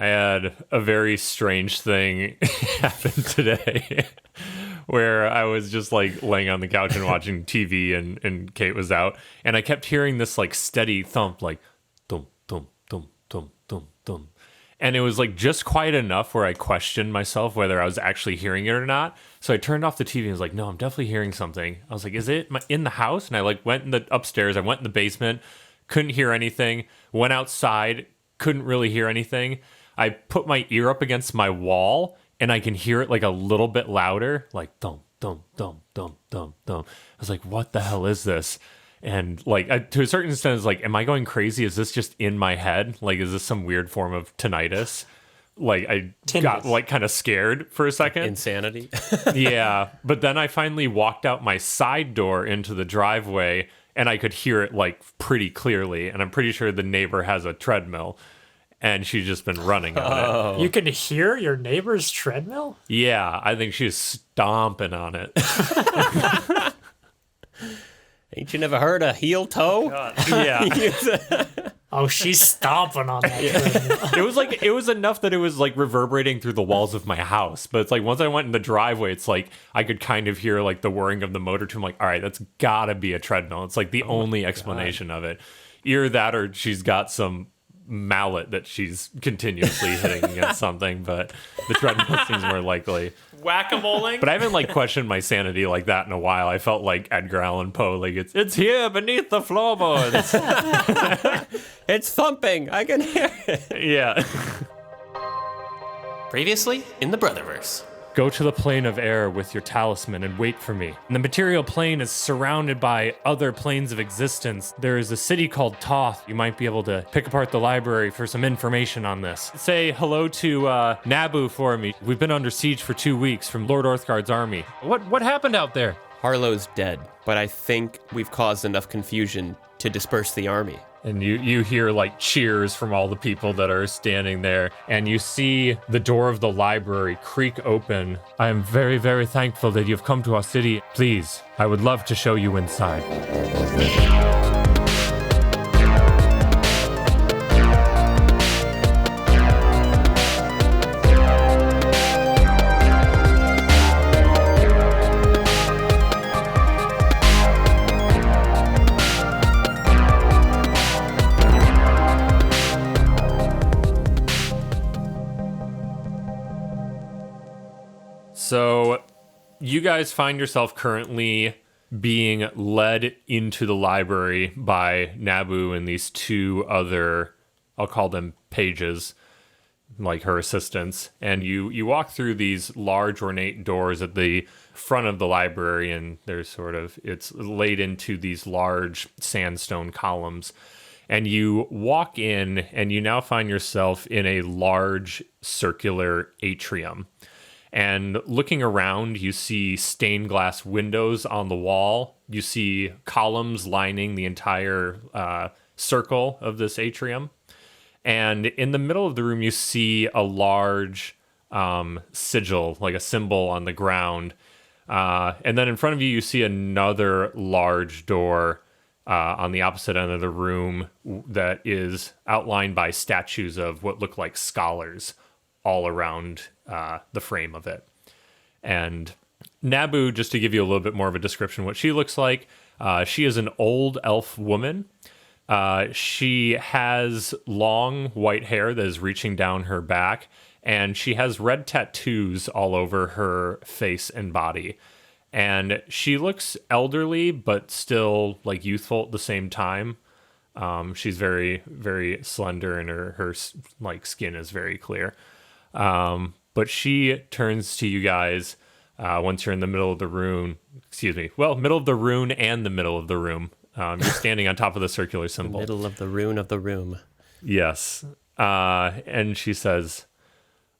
I had a very strange thing happen today where I was just like laying on the couch and watching TV and Kate was out. And I kept hearing this like steady thump, like thump, thump, thump, thump, thump, thump. And it was like just quiet enough where I questioned myself whether I was actually hearing it or not. So I turned off the TV and was like, no, I'm definitely hearing something. I was like, is it in the house? And I like went in the upstairs. I went in the basement, couldn't hear anything. Went outside, couldn't really hear anything. I put my ear up against my wall and I can hear it like a little bit louder, like thump, thump, thump, thump, thump, thump. I was like, what the hell is this? And like to a certain extent, it's like, am I going crazy? Is this just in my head? Like, is this some weird form of tinnitus? Like I got like kind of scared for a second. Insanity. Yeah. But then I finally walked out my side door into the driveway and I could hear it like pretty clearly. And I'm pretty sure the neighbor has a treadmill and she's just been running on it. You can hear your neighbor's treadmill? Yeah. I think she's stomping on it. Ain't you never heard of heel toe? Yeah. Oh, she's stomping on that treadmill. It was enough that it was like reverberating through the walls of my house. But it's like once I went in the driveway, it's like I could kind of hear like the whirring of the motor too. I'm like, all right, that's gotta be a treadmill. It's like the only explanation of it. Either that or she's got some mallet that she's continuously hitting against something, but the treadmill seems more likely. Whack-a-moling? But I haven't like questioned my sanity like that in a while. I felt like Edgar Allan Poe, like it's here beneath the floorboards. It's thumping. I can hear it. Yeah. Previously in the Brotherverse. Go to the plane of air with your talisman and wait for me. And the material plane is surrounded by other planes of existence. There is a city called Toth. You might be able to pick apart the library for some information on this. Say hello to Naboo for me. We've been under siege for 2 weeks from Lord Orthgard's army. What happened out there? Harlow's dead, but I think we've caused enough confusion to disperse the army. And you hear like cheers from all the people that are standing there, and you see the door of the library creak open. I am very, very thankful that you've come to our city. Please, I would love to show you inside. So you guys find yourself currently being led into the library by Naboo and these two other, I'll call them pages, like her assistants. And you walk through these large ornate doors at the front of the library, and there's it's laid into these large sandstone columns. And you walk in and you now find yourself in a large circular atrium. And looking around, you see stained glass windows on the wall. You see columns lining the entire circle of this atrium. And in the middle of the room, you see a large sigil, like a symbol on the ground. And then in front of you, you see another large door on the opposite end of the room that is outlined by statues of what look like scholars all around the frame of it. And Naboo, just to give you a little bit more of a description, what she looks like, she is an old elf woman. She has long white hair that is reaching down her back, and she has red tattoos all over her face and body. And she looks elderly, but still like youthful at the same time. She's very, very slender, and her like skin is very clear. But she turns to you guys once you're in the middle of the room. Middle of the rune and the middle of the room. You're standing on top of the circular symbol. Middle of the rune of the room. Yes. And she says,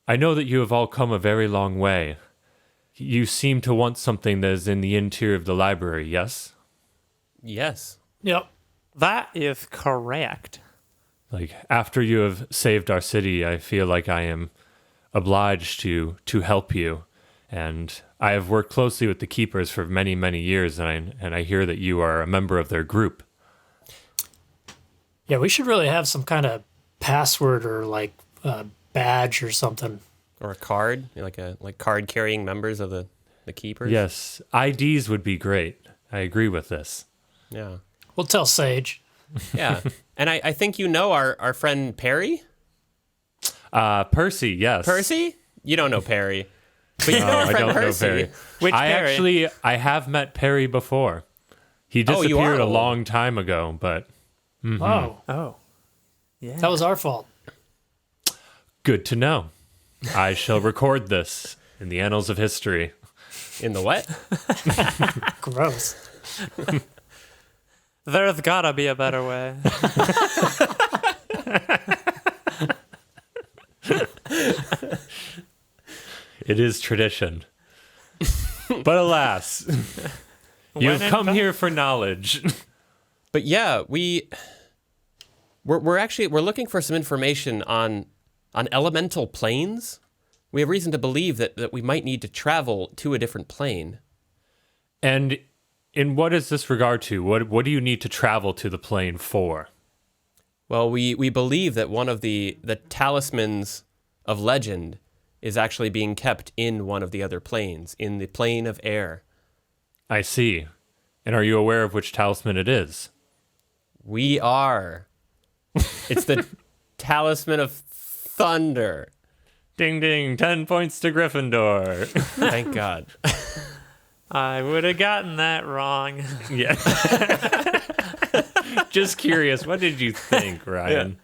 I know that you have all come a very long way. You seem to want something that is in the interior of the library, yes? Yes. Yep. That is correct. Like, after you have saved our city, I feel like I am obliged to help you, and I have worked closely with the keepers for many, many years, and I hear that you are a member of their group. Yeah, we should really have some kind of password or like badge or something. Or a card, like card carrying members of the keepers. Yes, IDs would be great. I agree with this. Yeah. We'll tell Sage. Yeah. And I think you know our friend Perry? Percy, yes. Percy? You don't know Perry. But you know our I friend don't Percy. know Perry. Which Perry? I have met Perry before. He Oh, you disappeared are a old. long time ago, but Oh, Oh. Yeah. that was our fault. good to know. I shall record this in the annals of history. In the what? Gross. There's gotta be a better way. It is tradition. But alas, you've When in come fact- here for knowledge. But yeah, we're looking for some information on elemental planes. We have reason to believe that we might need to travel to a different plane. And in what is this regard to? What do you need to travel to the plane for? Well, we believe that one of the talismans of legend is actually being kept in one of the other planes, in the plane of air. I see. And are you aware of which talisman it is? We are. It's the talisman of thunder. Ding ding, 10 points to Gryffindor. Thank God. I would have gotten that wrong. Yeah. Just curious, what did you think, Ryan?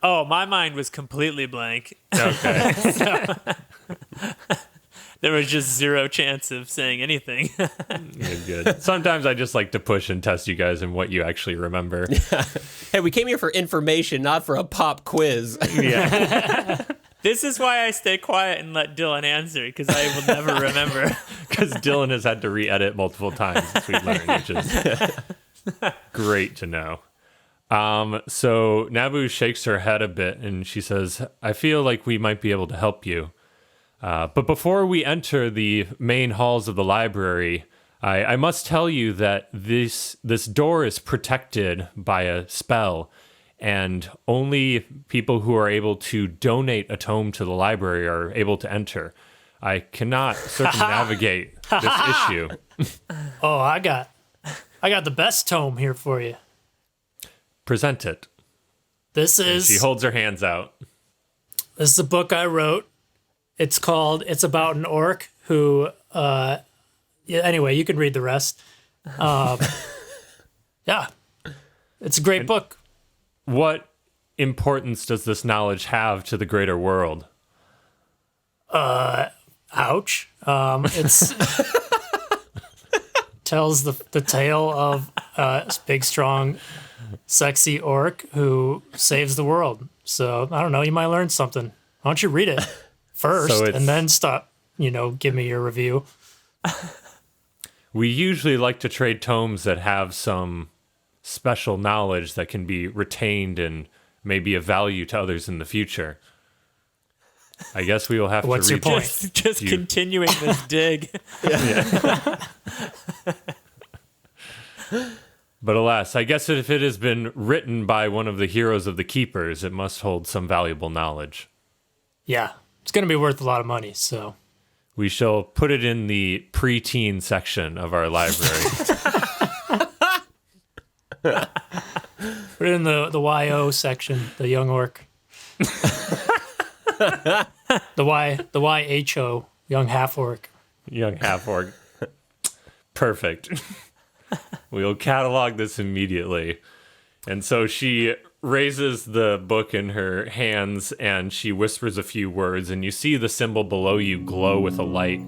Oh, my mind was completely blank. Okay. There was just zero chance of saying anything. Good. Sometimes I just like to push and test you guys in what you actually remember. Hey, we came here for information, not for a pop quiz. Yeah. This is why I stay quiet and let Dylan answer, because I will never remember. Because Dylan has had to re-edit multiple times since we learned, which is great to know. So Nabu shakes her head a bit and she says, I feel like we might be able to help you. But before we enter the main halls of the library, I must tell you that this door is protected by a spell, and only people who are able to donate a tome to the library are able to enter. I cannot circumnavigate this issue. Oh, I got the best tome here for you. Present it. This She is holds her hands out. a book I wrote. It's about an orc who anyway, you can read the rest. Yeah. It's a great book. What importance does this knowledge have to the greater world? Ouch. It's tells the tale of a big, strong, sexy orc who saves the world. So I don't know. You might learn something. Why don't you read it first So it's- and then stop? Give me your review. We usually like to trade tomes that have some special knowledge that can be retained and may be of value to others in the future. I guess we will have What's to your reach point? Just You- continuing this dig. But alas, I guess if it has been written by one of the heroes of the Keepers, it must hold some valuable knowledge. Yeah, it's gonna be worth a lot of money. So We shall put it in the preteen section of our library. put it in the YO section, the young orc. the YHO, young half orc. Young half orc. Perfect. We'll catalog this immediately. And so she raises the book in her hands and she whispers a few words, and you see the symbol below you glow with a light,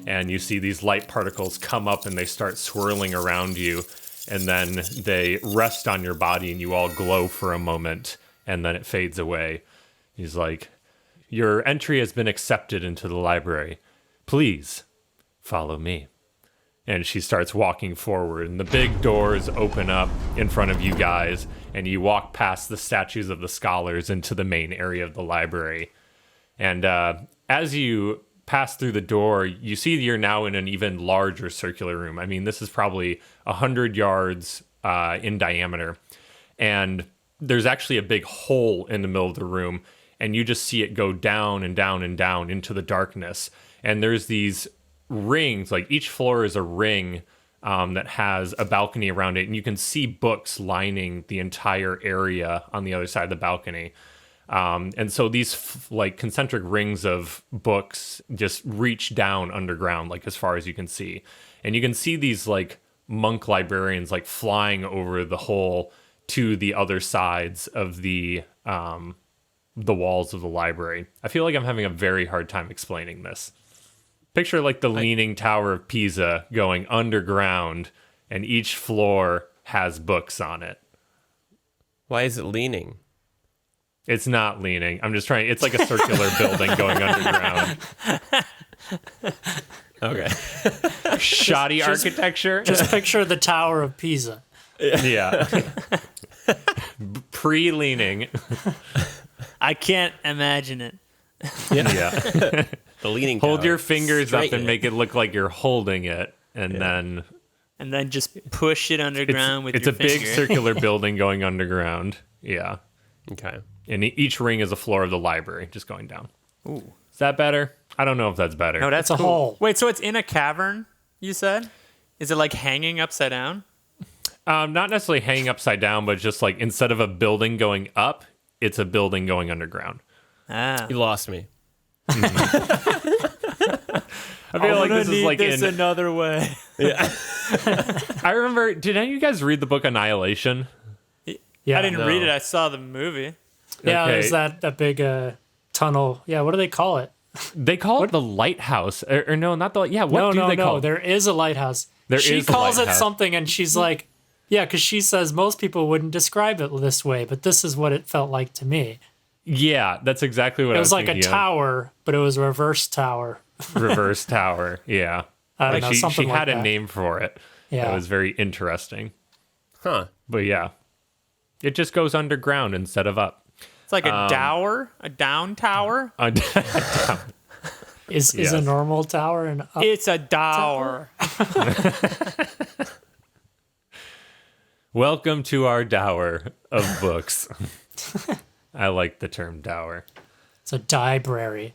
and you see these light particles come up and they start swirling around you, and then they rest on your body and you all glow for a moment, and then it fades away. He's like, your entry has been accepted into the library. Please follow me. And she starts walking forward, and the big doors open up in front of you guys, and you walk past the statues of the scholars into the main area of the library. And as you pass through the door, you see that you're now in an even larger circular room. I mean, this is probably 100 yards in diameter. And there's actually a big hole in the middle of the room, and you just see it go down and down and down into the darkness. And there's these rings, like each floor is a ring that has a balcony around it, and you can see books lining the entire area on the other side of the balcony. And so these like concentric rings of books just reach down underground, like as far as you can see. And you can see these like monk librarians like flying over the hole to the other sides of the walls of the library. I feel like I'm having a very hard time explaining this. Picture like the Leaning Tower of Pisa going underground, and each floor has books on it. Why is it leaning? It's not leaning. I'm just trying. It's like a circular building going underground. Okay. Shoddy architecture. Just picture the Tower of Pisa. Yeah. Pre-leaning. I can't imagine it. Yeah. The leaning Hold tower. your fingers up Straighten and it. make it look like you're holding it, and then And then just push it underground with it's your a big finger. circular building going underground. Yeah. Okay. And each ring is a floor of the library, just going down. Ooh. Is that better? I don't know if that's better. No, that's It's a cool. hole. Wait, so it's in a cavern, you said? Is it like hanging upside down? Not necessarily hanging upside down, but just like instead of a building going up, it's a building going underground. Ah. You lost me. I feel like this is like in. another way. I remember. Did any of you guys read the book Annihilation? Yeah, I didn't No. read it. I saw the movie. Yeah, Okay. there's that big tunnel. Yeah, what do they call it? They call it the lighthouse, or no, not the. Yeah, what do they call it? There is a lighthouse. There she is a calls it lighthouse. something, and she's like, yeah, because she says most people wouldn't describe it this way, but this is what it felt like to me. Yeah, that's exactly what It I was like a thinking of. tower, but it was a reverse tower. Reverse tower. Yeah, I don't know, she something had like a that. name for it. Yeah. That was very interesting. Huh. But yeah, it just goes underground instead of up. It's like a dower, a down tower. Is Yes. a normal tower and up? It's a dower. Welcome to our dower of books. I like the term dower. It's a library.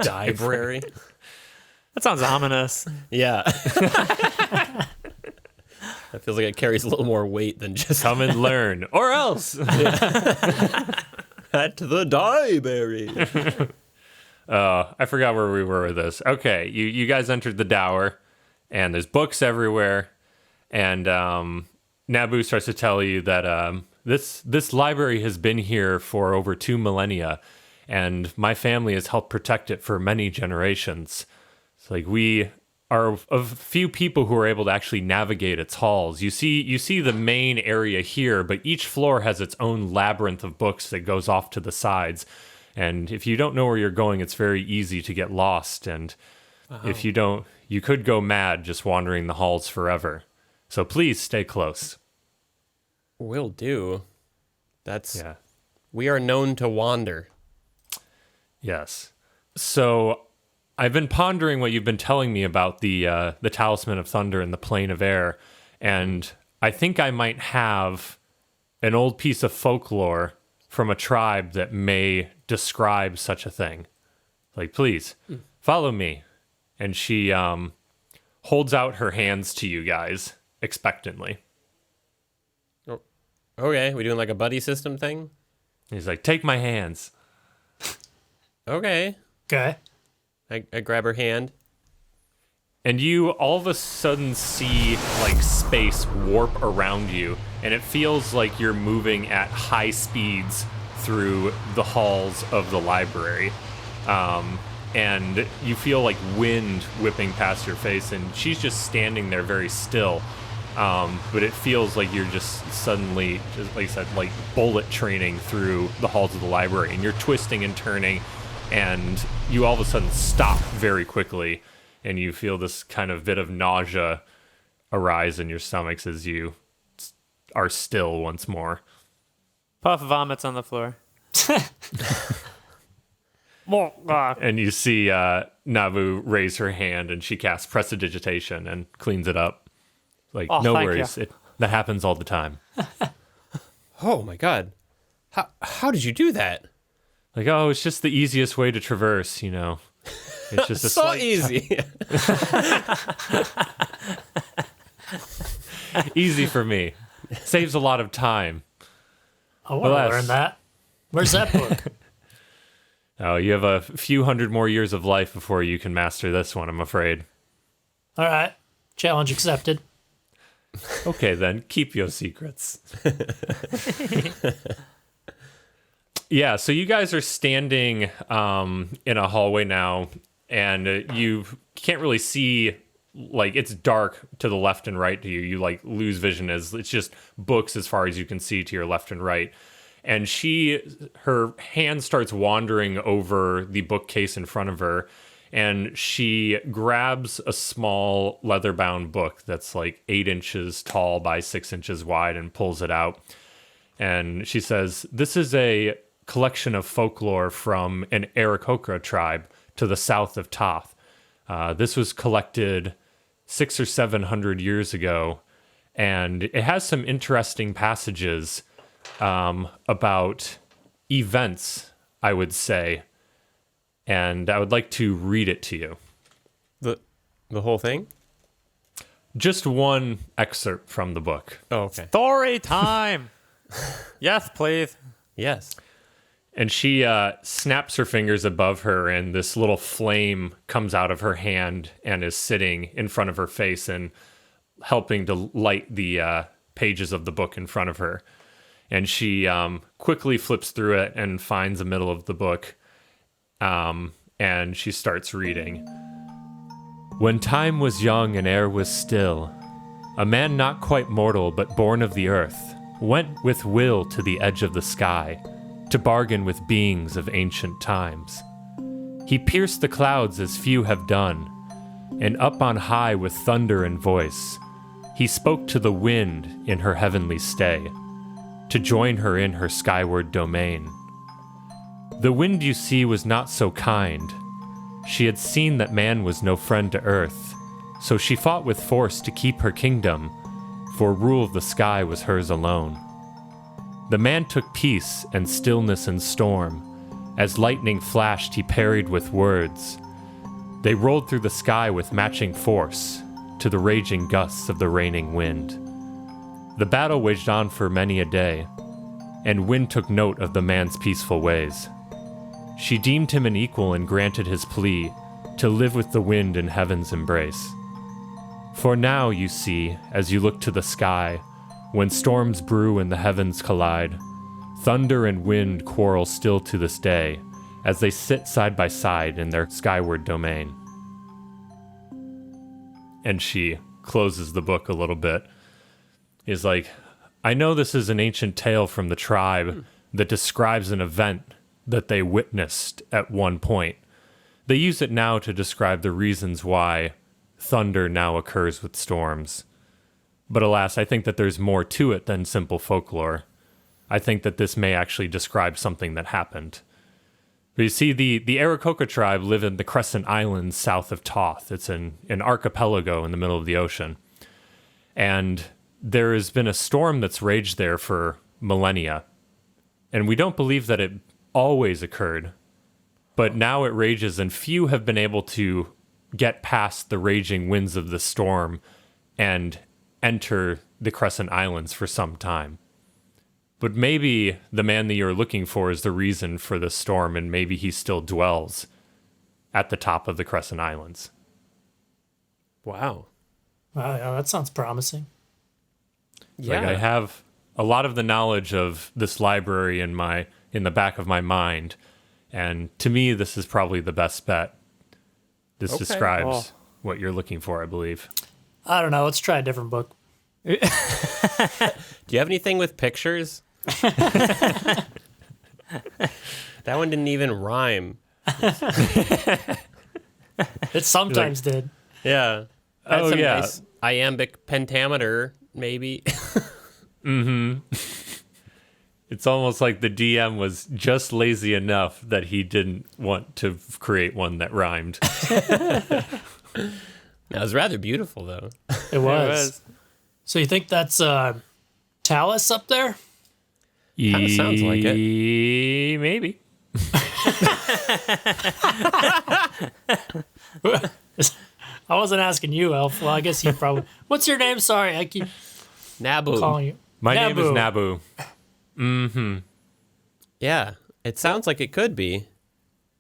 Library. That sounds ominous. Yeah. That feels like it carries a little more weight than just Come and learn, or else. at the library. I forgot where we were with this. Okay, you guys entered the dower, and there's books everywhere, and Naboo starts to tell you that this library has been here for over 2 millennia, and my family has helped protect it for many generations. It's like we are a few people who are able to actually navigate its halls. You see the main area here, but each floor has its own labyrinth of books that goes off to the sides. And if you don't know where you're going, it's very easy to get lost. And if you don't, you could go mad just wandering the halls forever. So please stay close. Will do. That's Yeah. We are known to wander. Yes. So I've been pondering what you've been telling me about the Talisman of Thunder and the Plane of Air, and I think I might have an old piece of folklore from a tribe that may describe such a thing. Like, please, follow me. And she holds out her hands to you guys expectantly. Okay, we doing like a buddy system thing? He's like, take my hands. Okay. Okay. I grab her hand. And you all of a sudden see like space warp around you, and it feels like you're moving at high speeds through the halls of the library. And you feel like wind whipping past your face, and she's just standing there very still. But it feels like you're just suddenly, just like I said, like bullet training through the halls of the library, and you're twisting and turning, and you all of a sudden stop very quickly, and you feel this kind of bit of nausea arise in your stomachs as you are still once more. Puff vomits on the floor. And you see Nabu raise her hand, and she casts prestidigitation and cleans it up. Like, Oh, no thank worries. That happens all the time. Oh my god. How did you do that? Like, oh, it's just the easiest way to traverse, you know. It's just a So slight easy. easy for me. Saves a lot of time. I want to Alas. learn that. Where's that book? Oh, you have a few hundred more years of life before you can master this one, I'm afraid. All right. Challenge accepted. Okay, then, keep your secrets. Yeah, so you guys are standing in a hallway now, and you can't really see, like, it's dark to the left and right to you. You, like, lose vision as it's just books as far as you can see to your left and right. And her hand starts wandering over the bookcase in front of her, and she grabs a small leather-bound book that's like 8 inches tall by 6 inches wide and pulls it out. And she says, "This is a collection of folklore from an Aarakocra tribe to the south of Toth. This was collected 600 or 700 years ago, and it has some interesting passages about events, I would say, and I would like to read it to you. The whole thing? Just one excerpt from the book." Oh, okay. Story time. Yes, please. Yes. And she snaps her fingers above her, and this little flame comes out of her hand and is sitting in front of her face and helping to light the pages of the book in front of her. And she quickly flips through it and finds the middle of the book, and she starts reading. "When time was young and air was still, a man not quite mortal but born of the earth went with will to the edge of the sky to bargain with beings of ancient times. He pierced the clouds as few have done, and up on high with thunder and voice, he spoke to the wind in her heavenly stay, to join her in her skyward domain. The wind, you see, was not so kind. She had seen that man was no friend to earth, so she fought with force to keep her kingdom, for rule of the sky was hers alone. The man took peace and stillness and storm. As lightning flashed, he parried with words. They rolled through the sky with matching force to the raging gusts of the raining wind. The battle waged on for many a day, and wind took note of the man's peaceful ways. She deemed him an equal and granted his plea to live with the wind in heaven's embrace. For now, you see, as you look to the sky, when storms brew and the heavens collide, thunder and wind quarrel still to this day as they sit side by side in their skyward domain." And she closes the book a little bit. Is like, "I know this is an ancient tale from the tribe that describes an event that they witnessed at one point. They use it now to describe the reasons why thunder now occurs with storms. But alas, I think that there's more to it than simple folklore. I think that this may actually describe something that happened." But you see, the Aarakocra tribe live in the Crescent Islands south of Toth. It's an archipelago in the middle of the ocean. And there has been a storm that's raged there for millennia. And we don't believe that it always occurred. But now it rages, and few have been able to get past the raging winds of the storm and enter the Crescent Islands for some time. But maybe the man that you're looking for is the reason for the storm, and maybe he still dwells at the top of the Crescent Islands. Wow. Wow, yeah, that sounds promising. Yeah. Like, I have a lot of the knowledge of this library in the back of my mind, and to me, this is probably the best bet. This Okay. describes what you're looking for, I believe. I don't know. Let's try a different book. Do you have anything with pictures? That one didn't even rhyme. It sometimes did. Yeah. Had Oh, some yeah. nice iambic pentameter, maybe. It's almost like the DM was just lazy enough that he didn't want to create one that rhymed. That was rather beautiful, though. It was. So you think that's Talus up there? Kinda sounds like it. Maybe. I wasn't asking you, Elf. Well, I guess you probably. What's your name? Sorry, I keep Naboo. calling you. My name is Naboo. Yeah, it sounds like it could be.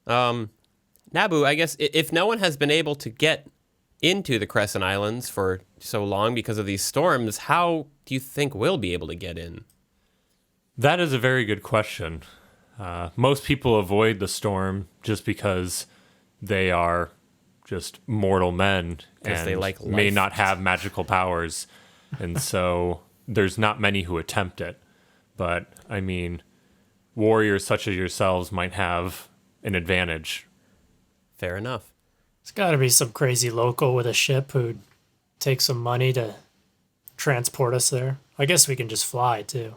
Naboo, I guess if no one has been able to get into the Crescent Islands for so long because of these storms, how do you think we'll be able to get in? That is a very good question. Most people avoid the storm just because they are just mortal men and they like may life. not have magical powers. And so there's not many who attempt it. But, I mean, warriors such as yourselves might have an advantage. Fair enough. There's got to be some crazy local with a ship who'd take some money to transport us there. I guess we can just fly, too.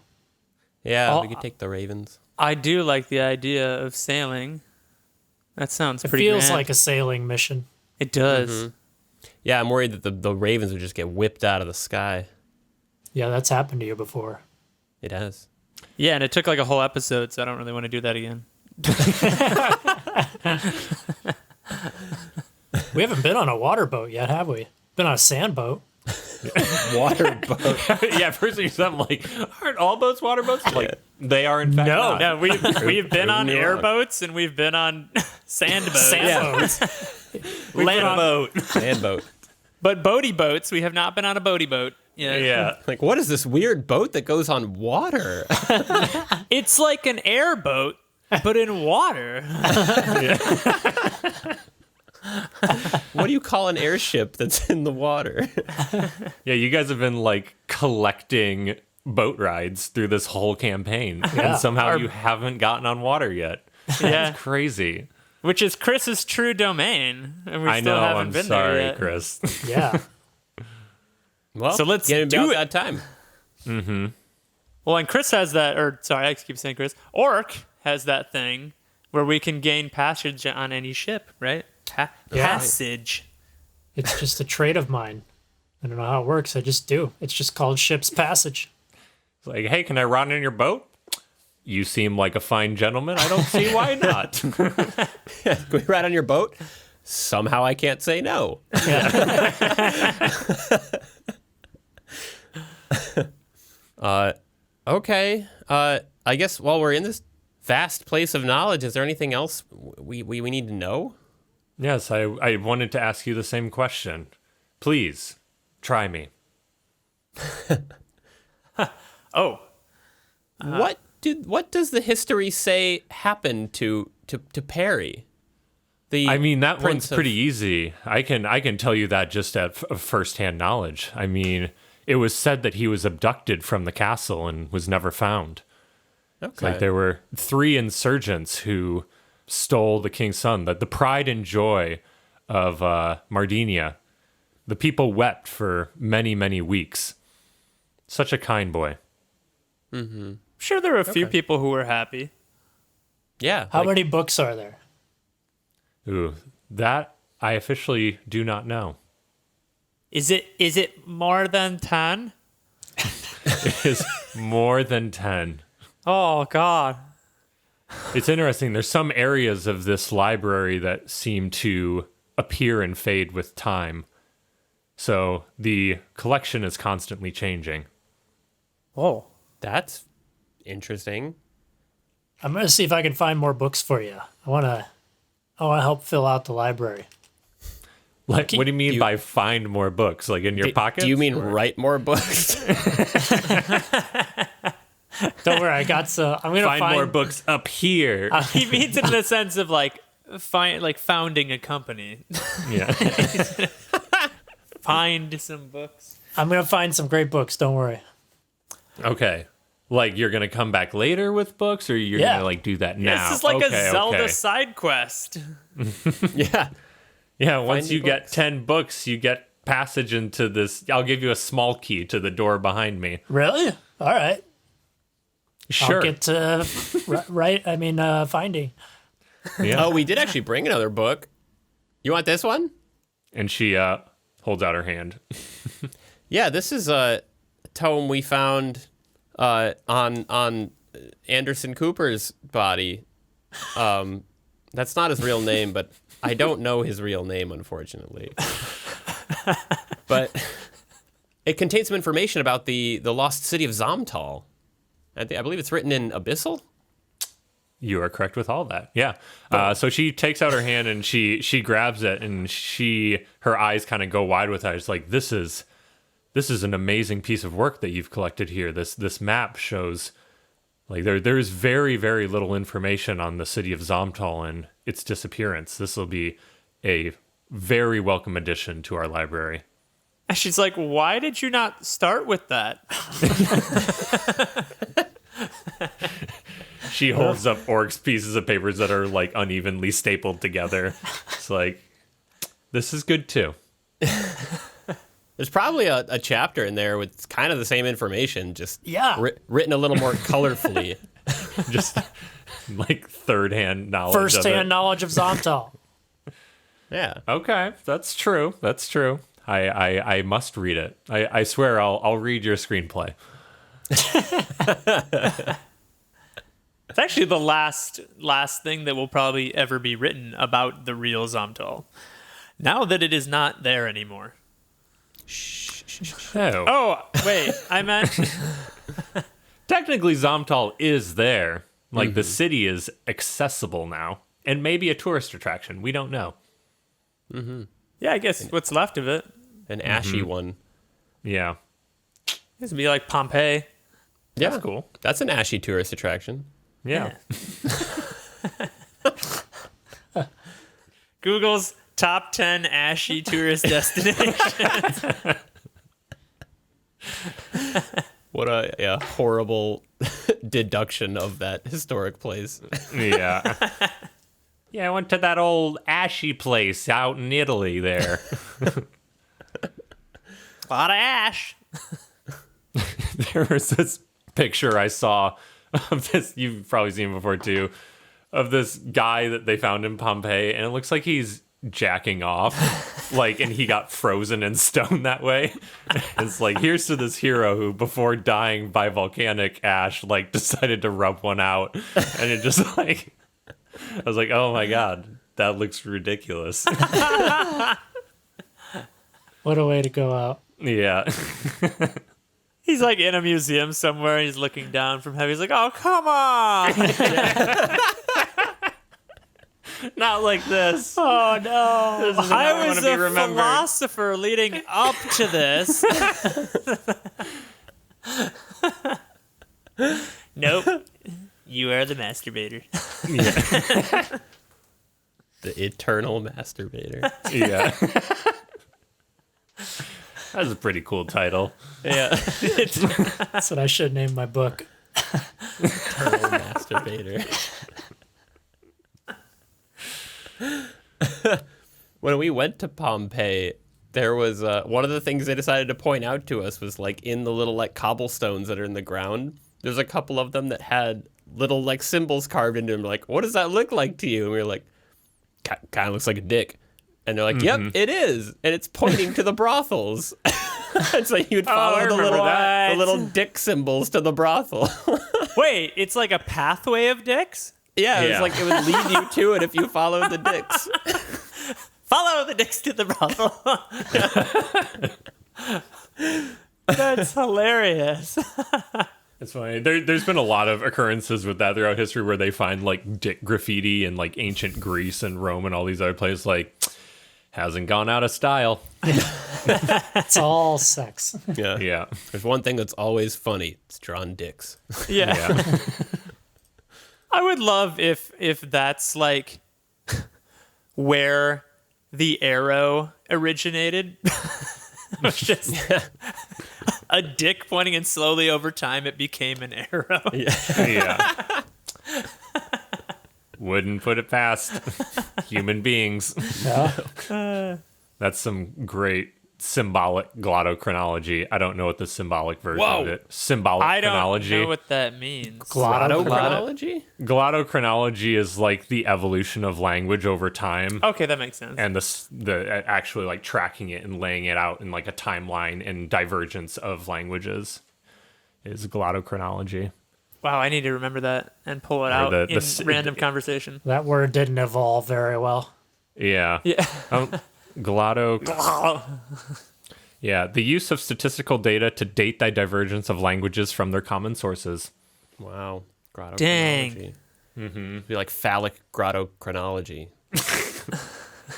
Yeah, Oh, we could take the Ravens. I do like the idea of sailing. That sounds It pretty feels grand. like a sailing mission. It does. Yeah, I'm worried that the Ravens would just get whipped out of the sky. Yeah, that's happened to you before. It has. Yeah, and it took like a whole episode, so I don't really want to do that again. We haven't been on a water boat yet, have we? Been on a sand boat. Water boat. Yeah, first thing you said, I'm like, aren't all boats water boats? Like, they are in fact No. not. Yeah, we've been on me wrong. airboats and we've been on sand boats, Sand boats. land boat, Sand boat. but boaty boats. We have not been on a boaty boat. Yeah. Like, what is this weird boat that goes on water? It's like an airboat, but in water. What do you call an airship that's in the water? Yeah, you guys have been like collecting boat rides through this whole campaign. Yeah. And somehow you haven't gotten on water yet. Yeah, It's crazy. which is Chris's true domain, and we I still know, haven't I'm been sorry, there yet. Chris. Yeah. Well, So let's get do about it. that time. Well, and Chris has that, or sorry, I keep saying Chris. Orc has that thing where we can gain passage on any ship, right? Passage. It's just a trait of mine. I don't know how it works. I just do. It's just called ship's passage. It's like, hey, can I ride in your boat? You seem like a fine gentleman. I don't see why not. Can we ride on your boat? Somehow I can't say no. Okay. I guess while we're in this vast place of knowledge, is there anything else we need to know? Yes, I wanted to ask you the same question. Please, try me. Oh, What does the history say happened to Perry? I mean, that one's Prince of- pretty easy. I can tell you that just at firsthand knowledge. I mean, it was said that he was abducted from the castle and was never found. Okay. Like there were 3 insurgents who stole the king's son. The pride and joy of Mardinia. The people wept for many, many weeks. Such a kind boy. I'm sure there were a few people who were happy. Yeah. How like- many books are there? Ooh, that I officially do not know. Is it more than 10? It is more than 10. Oh God. It's interesting. There's some areas of this library that seem to appear and fade with time. So the collection is constantly changing. Whoa. That's interesting. I'm going to see if I can find more books for you. I want to help fill out the library. Like, what do you mean by find more books? Like in your pocket? Do you mean write more books? Don't worry, I got so I'm going to find more books up here? He means it in the sense of like founding a company. Yeah. Find some books. I'm going to find some great books, don't worry. Okay. Like you're gonna come back later with books, or you're Yeah. gonna like do that now? This is like Okay, a Zelda okay. side quest. Yeah. Yeah. Once new you get books. 10 books, you get passage into this. I'll give you a small key to the door behind me. Really? All right. Sure. I'll get to finding. Yeah. Oh, we did actually bring another book. You want this one? And she holds out her hand. Yeah, this is a tome we found on Anderson Cooper's body That's not his real name, but I don't know his real name, unfortunately. But it contains some information about the lost city of Zomtal. I believe it's written in Abyssal. You are correct with all that. Yeah. So she takes out her hand and she grabs it, and her eyes kind of go wide with it. It's like, this is an amazing piece of work that you've collected here. This map shows like there's very, very little information on the city of Zomtal and its disappearance. This will be a very welcome addition to our library. And she's like, why did you not start with that? She holds up Orc's pieces of papers that are like unevenly stapled together. It's like, this is good too. There's probably a chapter in there with kind of the same information, just Yeah. written a little more colorfully. Just like third-hand knowledge. First-hand knowledge of Zomtal. Yeah. Okay, that's true. That's true. I must read it. I swear I'll read your screenplay. It's actually the last thing that will probably ever be written about the real Zomtal. Now that it is not there anymore. Oh. Oh, wait, I meant... Technically, Zomtal is there. Like, the city is accessible now. And maybe a tourist attraction. We don't know. Yeah, I guess what's left of it. An ashy one. Yeah. It's be like Pompeii. Yeah. That's cool. That's an ashy tourist attraction. Yeah. Google's top 10 ashy tourist destinations. What a horrible deduction of that historic place. Yeah. Yeah, I went to that old ashy place out in Italy there. A lot of ash. There was this picture I saw of this, you've probably seen it before too, of this guy that they found in Pompeii, and it looks like he's jacking off, like, and he got frozen in stone that way. It's like, here's to this hero who, before dying by volcanic ash, like, decided to rub one out, and it just like, I was like, oh my god, that looks ridiculous. What a way to go out. Yeah. He's like in a museum somewhere. He's looking down from heaven. He's like, oh, come on. Not like this. Oh, no. This isn't how I was wanna be a remembered. philosopher leading up to this. Nope. You are the masturbator. Yeah. The eternal masturbator. Yeah. That's a pretty cool title. Yeah. That's what I should name my book. Eternal masturbator. When we went to Pompeii, there was one of the things they decided to point out to us was like in the little like cobblestones that are in the ground. There's a couple of them that had little like symbols carved into them. Like, what does that look like to you? And we were like, kind of looks like a dick. And they're like, yep, it is. And it's pointing to the brothels. And so you'd follow I the remember little dick symbols to the brothel. Wait, it's like a pathway of dicks? Yeah, Yeah. it's like it would lead you to it if you followed the dicks. Follow the dicks to the brothel. That's hilarious. It's funny. There's been a lot of occurrences with that throughout history where they find like dick graffiti in like ancient Greece and Rome and all these other places. Like, hasn't gone out of style. It's all sex. Yeah. Yeah. There's one thing that's always funny. It's drawn dicks. Yeah. Yeah. I would love if that's like where the arrow originated. It was just a dick pointing, and slowly over time it became an arrow. Yeah. Wouldn't put it past human beings. Yeah. That's some great symbolic glottochronology. I don't know what the symbolic version of it. Symbolic I don't chronology. know what that means. Chronology? Glottochronology is like the evolution of language over time. Okay, that makes sense. And the actually like tracking it and laying it out in like a timeline and divergence of languages is glottochronology. Wow, I need to remember that and pull it out in random conversation. That word didn't evolve very well. Yeah. Yeah. Glotto. Yeah, the use of statistical data to date the divergence of languages from their common sources. Wow. Grotto Dang. chronology. It'd be like phallic grotto chronology.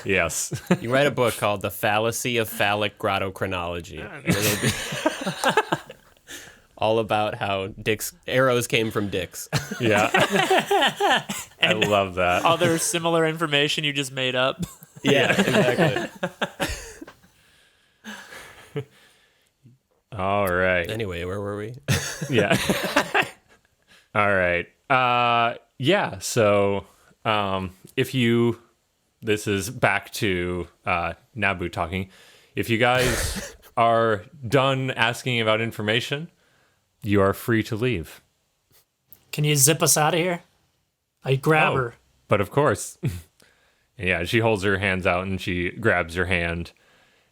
Yes. You write a book called The Fallacy of Phallic Grotto Chronology. And it'll be all about how arrows came from dicks. Yeah. I love that. Other similar information you just made up. Yeah, exactly. All right. Anyway, where were we? Yeah. All right. Yeah. So, this is back to Nabu talking. If you guys are done asking about information, you are free to leave. Can you zip us out of here? I grab her. But of course. Yeah, she holds her hands out and she grabs your hand,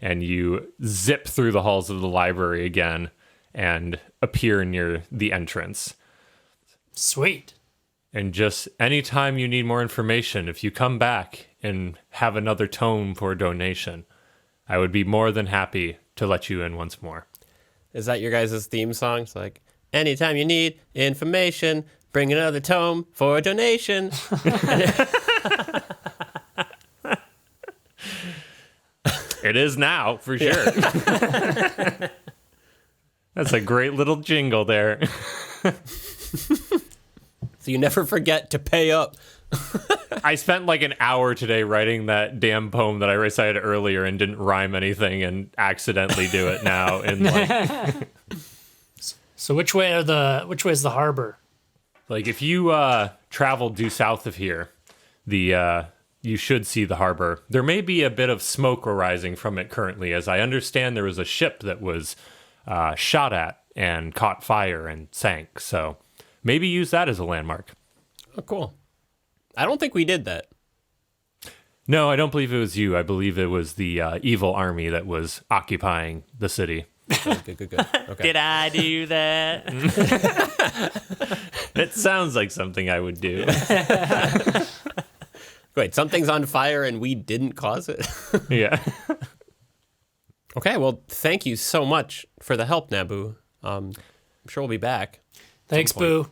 and you zip through the halls of the library again and appear near the entrance. Sweet. And just anytime you need more information, if you come back and have another tome for a donation, I would be more than happy to let you in once more. Is that your guys' theme song? It's like, anytime you need information, bring another tome for a donation. It is now, for sure. That's a great little jingle there. So you never forget to pay up. I spent like an hour today writing that damn poem that I recited earlier and didn't rhyme anything and accidentally do it now. And So which way is the harbor? like if you travel due south of here, you should see the harbor. There may be a bit of smoke arising from it currently, as I understand there was a ship that was shot at and caught fire and sank. So maybe use that as a landmark. Oh, cool. I don't think we did that. No, I don't believe it was you. I believe it was the evil army that was occupying the city. Oh, good. Okay. Did I do that? It sounds like something I would do. Wait, something's on fire and we didn't cause it? Yeah. Okay, well, thank you so much for the help, Nabu. I'm sure we'll be back. Thanks, Boo.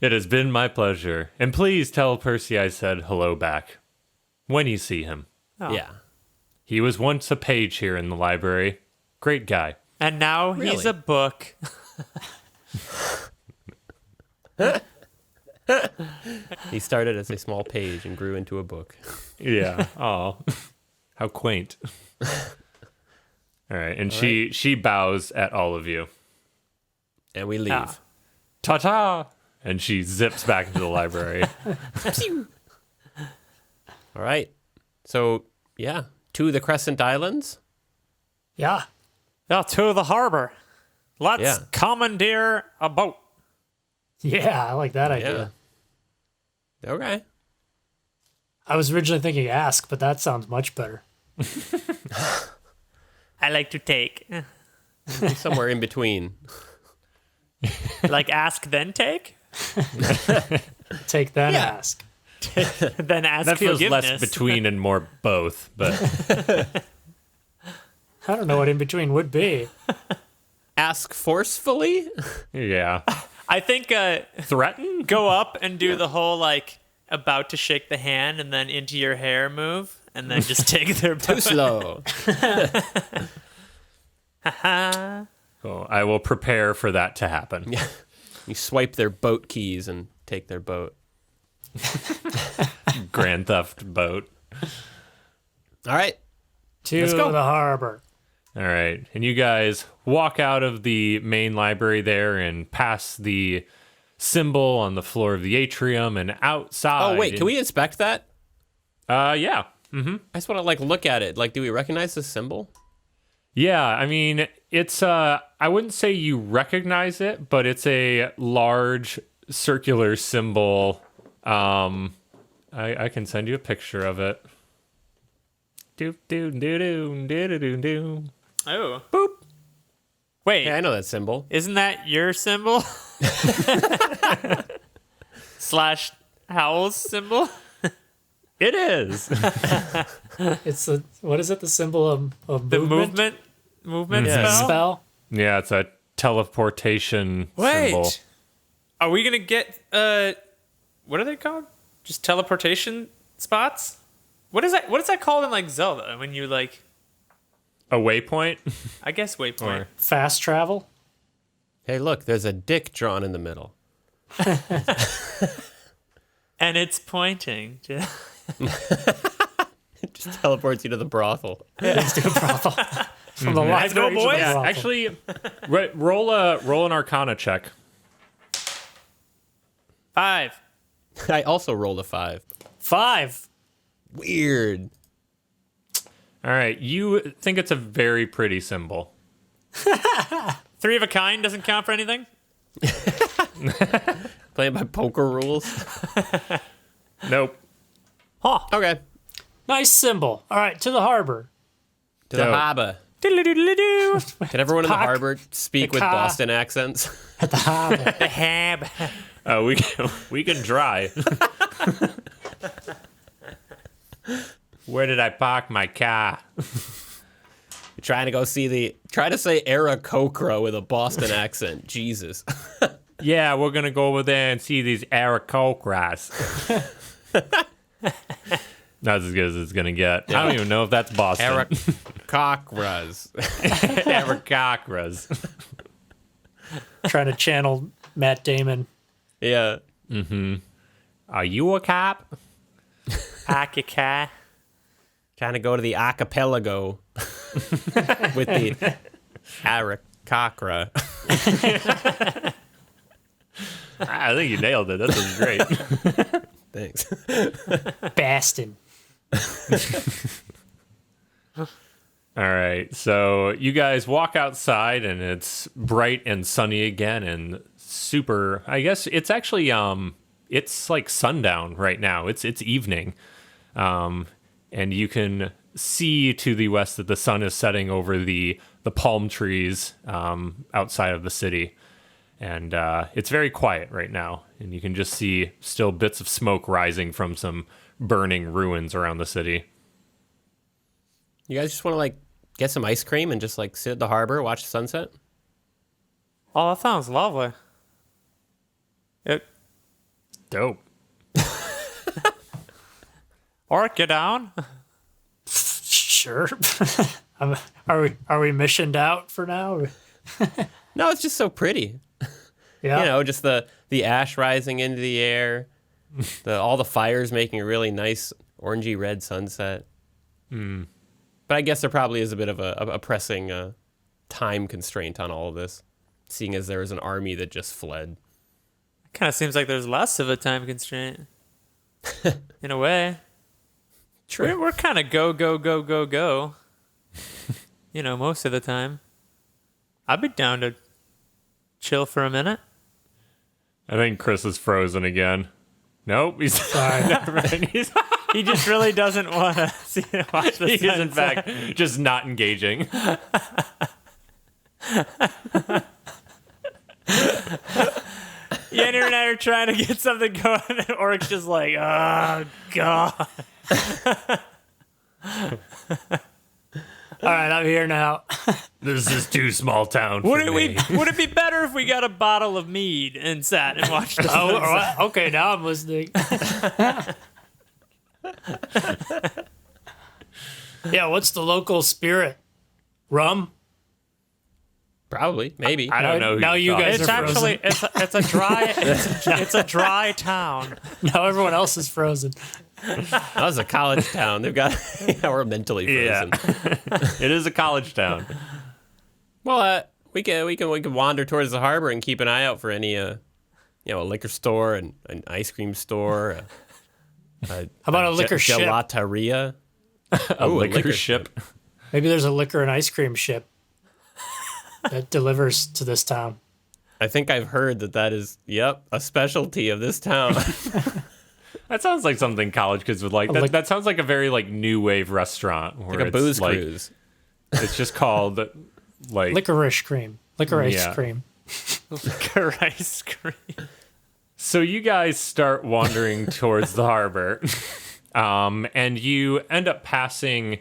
It has been my pleasure. And please tell Percy I said hello back when you see him. Oh. Yeah. He was once a page here in the library. Great guy. And now he's Really? a book. He started as a small page and grew into a book. Yeah. Oh, how quaint. All right. And she bows at all of you. And we leave. Ah. Ta-ta! And she zips back into the library. All right. So, yeah, to the Crescent Islands. Yeah. Yeah, to the harbor. Let's Yeah. commandeer a boat. Yeah, I like that idea. Yeah. Okay. I was originally thinking ask, but that sounds much better. I like to take. Somewhere in between. Like ask, then take? Take that Yeah. ask. Then ask That feels forgiveness. less between and more both, but I don't know what in between would be. Ask forcefully? yeah. I think Threaten? go up and do the whole like about to shake the hand and then into your hair move and then just take their Too boat. slow. Well, I will prepare for that to happen. You swipe their boat keys and take their boat. Grand Theft Boat. All right. To Let's go. the harbor. All right. And you guys walk out of the main library there and pass the symbol on the floor of the atrium and outside. Oh, wait. Can we inspect that? Yeah. I just want to, like, look at it. Like, do we recognize this symbol? Yeah. I mean, it's, I wouldn't say you recognize it, but it's a large circular symbol. I can send you a picture of it. Do do do do do do do do. Oh. Boop. Wait, Yeah, I know that symbol. isn't that your symbol? Slash Howl's symbol? It is. It's the what is it? The symbol of The movement movement Yeah. spell? spell. Yeah, it's a teleportation Wait. symbol. Are we gonna get what are they called? Just teleportation spots? What is that called in like Zelda when you like A waypoint? I guess waypoint. Or- Fast travel. Hey, look, there's a dick drawn in the middle. And it's pointing. It just teleports you to the brothel. Let's do a brothel. From the Let's go, library to the boys. brothel. Actually, roll an Arcana check. 5. I also rolled a 5. 5. Weird. All right, you think it's a very pretty symbol. 3 of a kind doesn't count for anything? Playing by poker rules. Nope. Huh. Okay. Nice symbol. All right, to the harbor. To the Dope. harbor. Diddle-diddle-diddle. Can everyone in the Cock. harbor speak The with cock. Boston accents? At the harbor. The hab. We can try. Where did I park my car? You're trying to go see try to say Aarakocra with a Boston accent. Jesus. Yeah, we're gonna go over there and see these Aarakocras. Not as good as it's gonna get. I don't even know if that's Boston. Aarakocras. Aarakocras. Trying to channel Matt Damon. Yeah. Are you a cop? Akika. Trying to go to the archipelago with the Aarakocra. I think you nailed it. That was great. Thanks. Bastin. All right, so you guys walk outside and it's bright and sunny again and super. I guess it's actually it's like sundown right now. It's evening, and you can see to the west that the sun is setting over the palm trees outside of the city, and it's very quiet right now. And you can just see still bits of smoke rising from some burning ruins around the city. You guys just want to like get some ice cream and just like sit at the harbor, watch the sunset? Oh, that sounds lovely. Dope. Orc, get down. Sure. Are we missioned out for now? No, it's just so pretty. Yeah. You know, just the ash rising into the air, all the fires making a really nice orangey red sunset. But I guess there probably is a bit of a pressing time constraint on all of this, seeing as there is an army that just fled. Kind of seems like there's less of a time constraint. In a way. We're kind of go. You know, most of the time. I'd be down to chill for a minute. I think Chris is frozen again. Nope, he's Sorry. never mind. He just really doesn't want to watch the He is in sunset. fact just not engaging. Yenner and I are trying to get something going, and Oric's just like, oh, God. All right, I'm here now. This is too small town for Would me. it be better if we got a bottle of mead and sat and watched the Oh, all sunset? right. Okay, now I'm listening. Yeah, what's the local spirit? Rum? Probably, maybe. I don't know. who Now you're you guys talking are It's frozen. actually it's a dry it's a dry town. Now everyone else is frozen. That was a college town. They've got we're mentally frozen. Yeah. It is a college town. Well, we can wander towards the harbor and keep an eye out for any a liquor store and an ice cream store. How about a liquor ship? Gelateria. A Ooh, liquor ship. Maybe there's a liquor and ice cream ship that delivers to this town. I think I've heard that is, a specialty of this town. That sounds like something college kids would like. That sounds like a very like new wave restaurant where Like a it's booze like, cruise. It's just called like Licorice cream. Liquor ice Yeah. cream. Liquor ice cream. So you guys start wandering towards the harbor, and you end up passing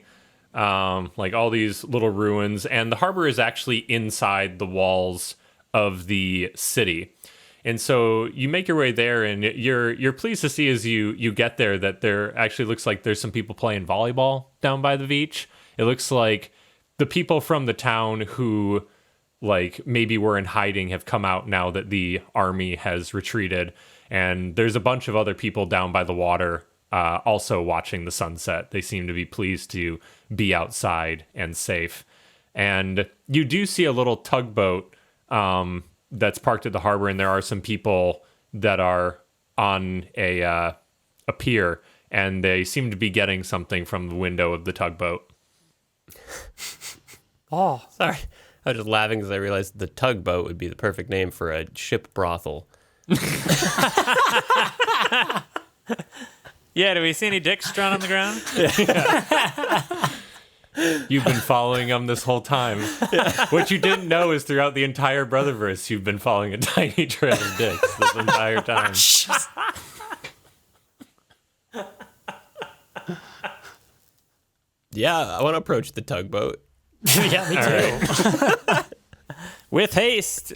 like all these little ruins, and the harbor is actually inside the walls of the city. And so you make your way there, and you're pleased to see as you get there that there actually looks like there's some people playing volleyball down by the beach. It looks like the people from the town who like maybe were in hiding have come out now that the army has retreated, and there's a bunch of other people down by the water also watching the sunset. They seem to be pleased to be outside and safe. And you do see a little tugboat that's parked at the harbor, and there are some people that are on a pier, and they seem to be getting something from the window of the tugboat. Oh, sorry. I was just laughing because I realized the tugboat would be the perfect name for a ship brothel. Yeah, do we see any dicks drawn on the ground? You've been following them this whole time. What you didn't know is throughout the entire Brotherverse, you've been following a tiny trail of dicks this entire time. Yeah, I want to approach the tugboat. Yeah, me too. With haste.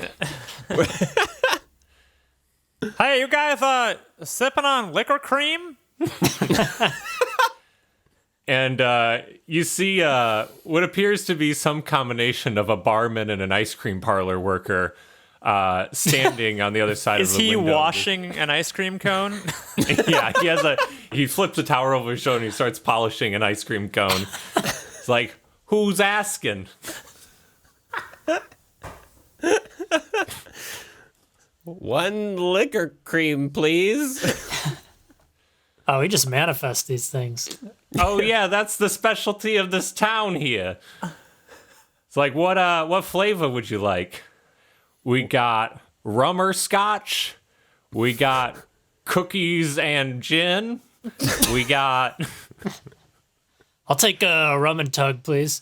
Hey, you guys sipping on liquor cream? And you see what appears to be some combination of a barman and an ice cream parlor worker standing on the other side Is of the he window. washing an ice cream cone? Yeah, he flips a towel over his shoulder and he starts polishing an ice cream cone. It's like, who's asking? One liquor cream, please. Oh, we just manifest these things. Oh yeah, that's the specialty of this town here. It's like, what flavor would you like? We got rum or scotch. We got cookies and gin. We got... I'll take a rum and tug, please.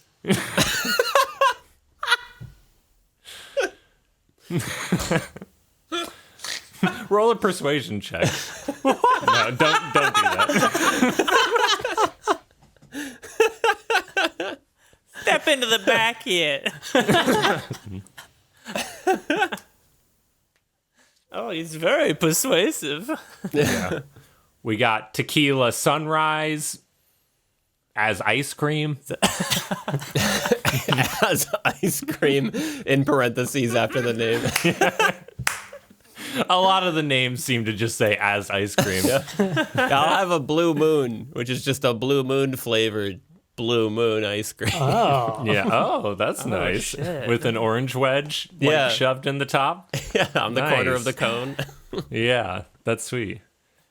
Roll a persuasion check. No, don't do that. Step into the back here. Oh, he's very persuasive. Yeah. We got tequila sunrise as ice cream. As ice cream in parentheses after the name. A lot of the names seem to just say as ice cream. I'll have a blue moon, which is just a blue moon flavored blue moon ice cream. Oh, Yeah. Oh, that's nice. shit. With an orange wedge Yeah. shoved in the top. Yeah, on the corner of Nice. the cone. Yeah, that's sweet.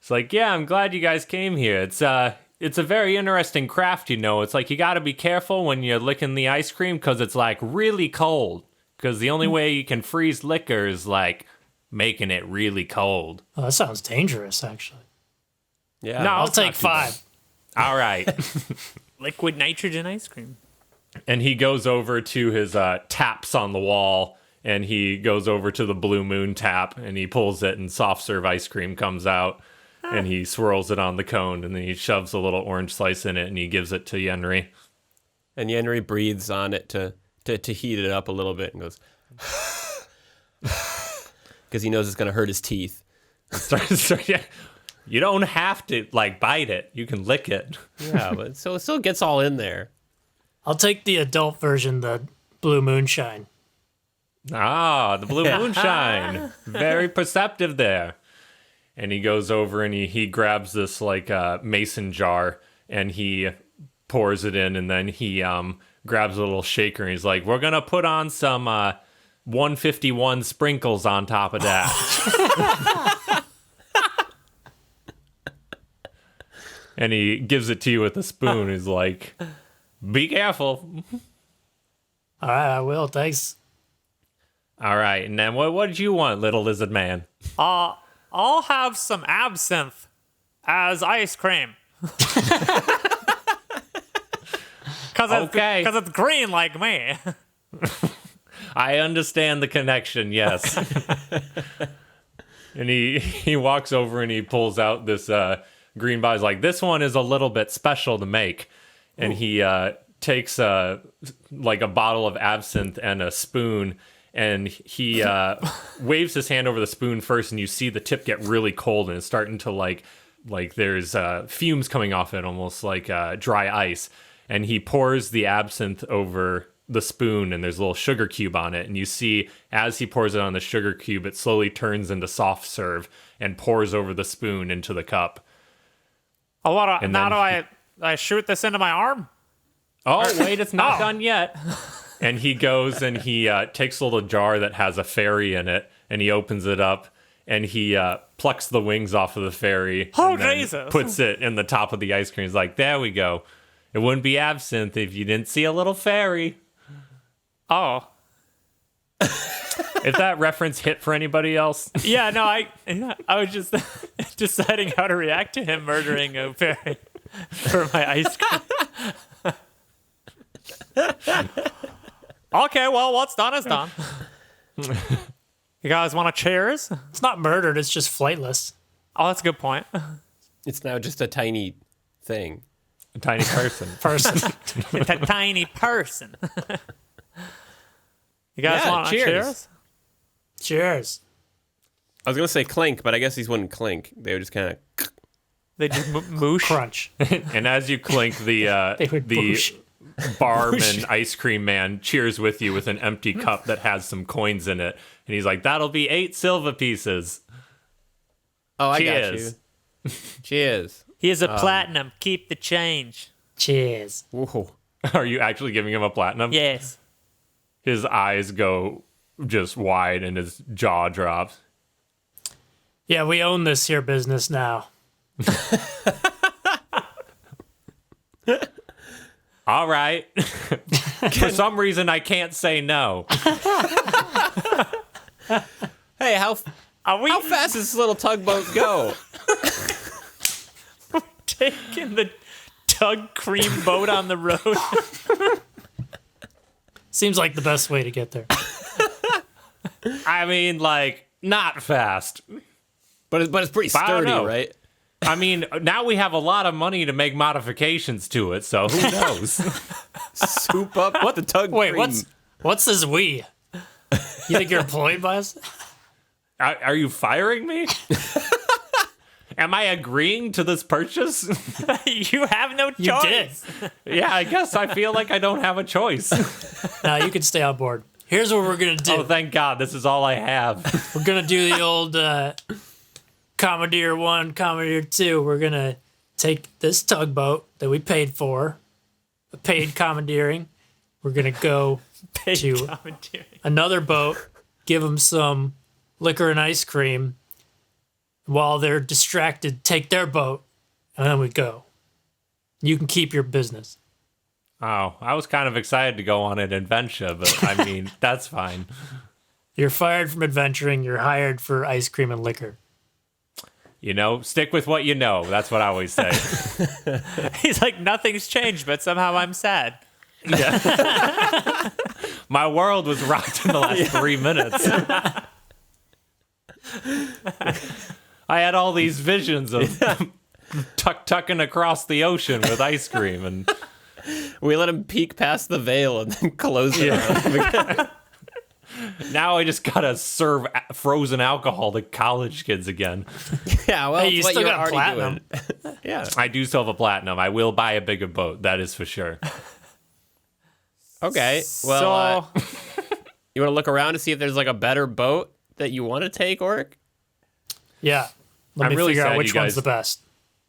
It's like, yeah, I'm glad you guys came here. It's a very interesting craft, you know. It's like you got to be careful when you're licking the ice cream because it's like really cold. Because the only way you can freeze liquor is like making it really cold. oh, that sounds dangerous, actually. Yeah. No, I'll it's not take too bad. 5. All right. Liquid nitrogen ice cream. And he goes over to his taps on the wall, and he goes over to the Blue Moon tap, and he pulls it, and soft serve ice cream comes out, and he swirls it on the cone, and then he shoves a little orange slice in it, and he gives it to Yenri. And Yenri breathes on it to heat it up a little bit and goes, because he knows it's going to hurt his teeth. Yeah. You don't have to like bite it; you can lick it. Yeah, but so it still gets all in there. I'll take the adult version, the blue moonshine. Ah, the blue moonshine. Very perceptive there. And he goes over and he grabs this like mason jar and he pours it in, and then he grabs a little shaker and he's like, we're going to put on some 151 sprinkles on top of that. And he gives it to you with a spoon. He's like, be careful. All right, I will. Thanks. All right. And then what did you want, little lizard man? I'll have some absinthe as ice cream. Because Okay. it's green like me. I understand the connection, yes. And he walks over and he pulls out this green bottle. He's like, this one is a little bit special to make. And he takes like a bottle of absinthe and a spoon, and he waves his hand over the spoon first, and you see the tip get really cold, and it's starting to like there's fumes coming off it, almost like dry ice. And he pours the absinthe over the spoon, and there's a little sugar cube on it. And you see, as he pours it on the sugar cube, it slowly turns into soft serve and pours over the spoon into the cup. Oh, what? And Now then do I shoot this into my arm? Oh, wait, it's not done yet. And he goes and he takes a little jar that has a fairy in it, and he opens it up, and he plucks the wings off of the fairy. Oh, and then Jesus. puts it in the top of the ice cream. He's like, there we go. It wouldn't be absinthe if you didn't see a little fairy. Oh. If that reference hit for anybody else. Yeah, no, I was just deciding how to react to him murdering a fairy for my ice cream. Okay, well, what's done is done. You guys want to cheers? It's not murdered. It's just flightless. Oh, that's a good point. It's now just a tiny thing. A tiny person. Person. It's a tiny person. You guys Yeah, want to cheers. cheers? Cheers. I was going to say clink, but I guess these wouldn't clink. They would just kind of... They just moosh. Crunch. And as you clink, They would the boosh. barman ice cream man cheers with you with an empty cup that has some coins in it. And he's like, that'll be 8 silver pieces. Oh, I Cheers. got you. Cheers. Here's a platinum. Keep the change. Cheers. Whoa. Are you actually giving him a platinum? Yes. His eyes go just wide and his jaw drops. Yeah, we own this here business now. All right. For some reason, I can't say no. Hey, how Are we fast does this little tugboat go? taking the tug cream boat on the road? Seems like the best way to get there. I mean, like, not fast. But it's pretty I don't sturdy, know. right? I mean, now we have a lot of money to make modifications to it, so who knows? Soup up what the tug Wait, cream. what's this we? You think you're employed by us? Are you firing me? Am I agreeing to this purchase? You have no choice. You did. Yeah, I guess I feel like I don't have a choice. Now you can stay on board. Here's what we're gonna do. Oh, thank God, this is all I have. We're gonna do the old Commandeer 1, Commandeer 2. We're gonna take this tugboat that we paid for, paid commandeering. We're gonna go to Commentary. another boat, give them some liquor and ice cream. While they're distracted, take their boat, and then we go. You can keep your business. Oh, I was kind of excited to go on an adventure, but I mean, that's fine. You're fired from adventuring. You're hired for ice cream and liquor. You know, stick with what you know. That's what I always say. He's like, nothing's changed, but somehow I'm sad. My world was rocked in the last 3 minutes. I had all these visions of tucking across the ocean with ice cream, and We let him peek past the veil and then close it around. now I just gotta serve frozen alcohol to college kids again. Yeah, well, Hey, you it's what still you're got already platinum. doing. Yeah. I do still have a platinum. I will buy a bigger boat. That is for sure. Okay. Well, So, you want to look around to see if there's like a better boat that you want to take, Oric? Yeah. Let I'm me really figure sad out which you one's guys- the best.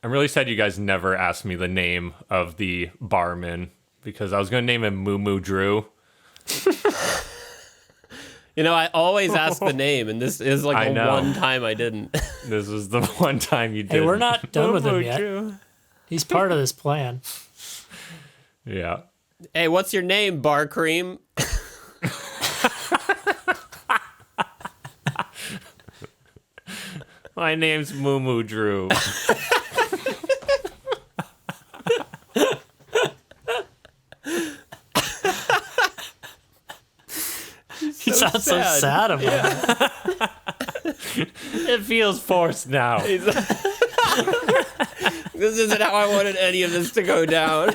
I'm really sad you guys never asked me the name of the barman because I was going to name him Moo Moo Drew. You know, I always ask the name, and this is like I the know. one time I didn't. This was the one time you did. Hey, we're not done with him Momo yet. Drew. He's part of this plan. Yeah. Hey, what's your name, Bar Cream? My name's Moo Moo Drew. Sounds so sad about it. It feels forced now. This isn't how I wanted any of this to go down.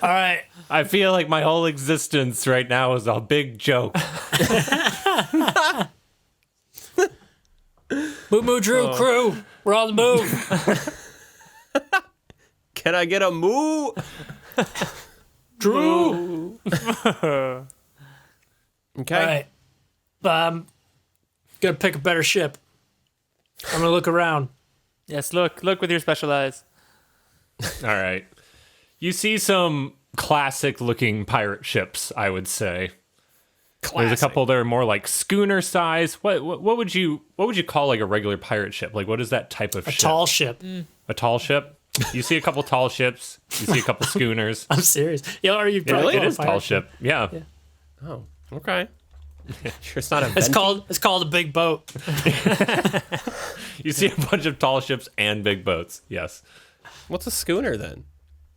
All right. I feel like my whole existence right now is a big joke. Moo Moo Drew crew. We're on the move. Can I get a moo? Drew. Okay. All right. I'm going to pick a better ship. I'm going to look around. Yes, look with your special eyes. All right. You see some classic looking pirate ships, I would say. There's a couple that are more like schooner size. What would you call like a regular pirate ship? Like what is that type of A ship? tall ship. A tall ship? You see a couple tall ships. You see a couple schooners. I'm serious. Yeah, are you Really? It calling is a tall pirate ship. Yeah. Oh, okay. Sure, it's not a It's venti? called a big boat. You see a bunch of tall ships and big boats. Yes. What's a schooner then?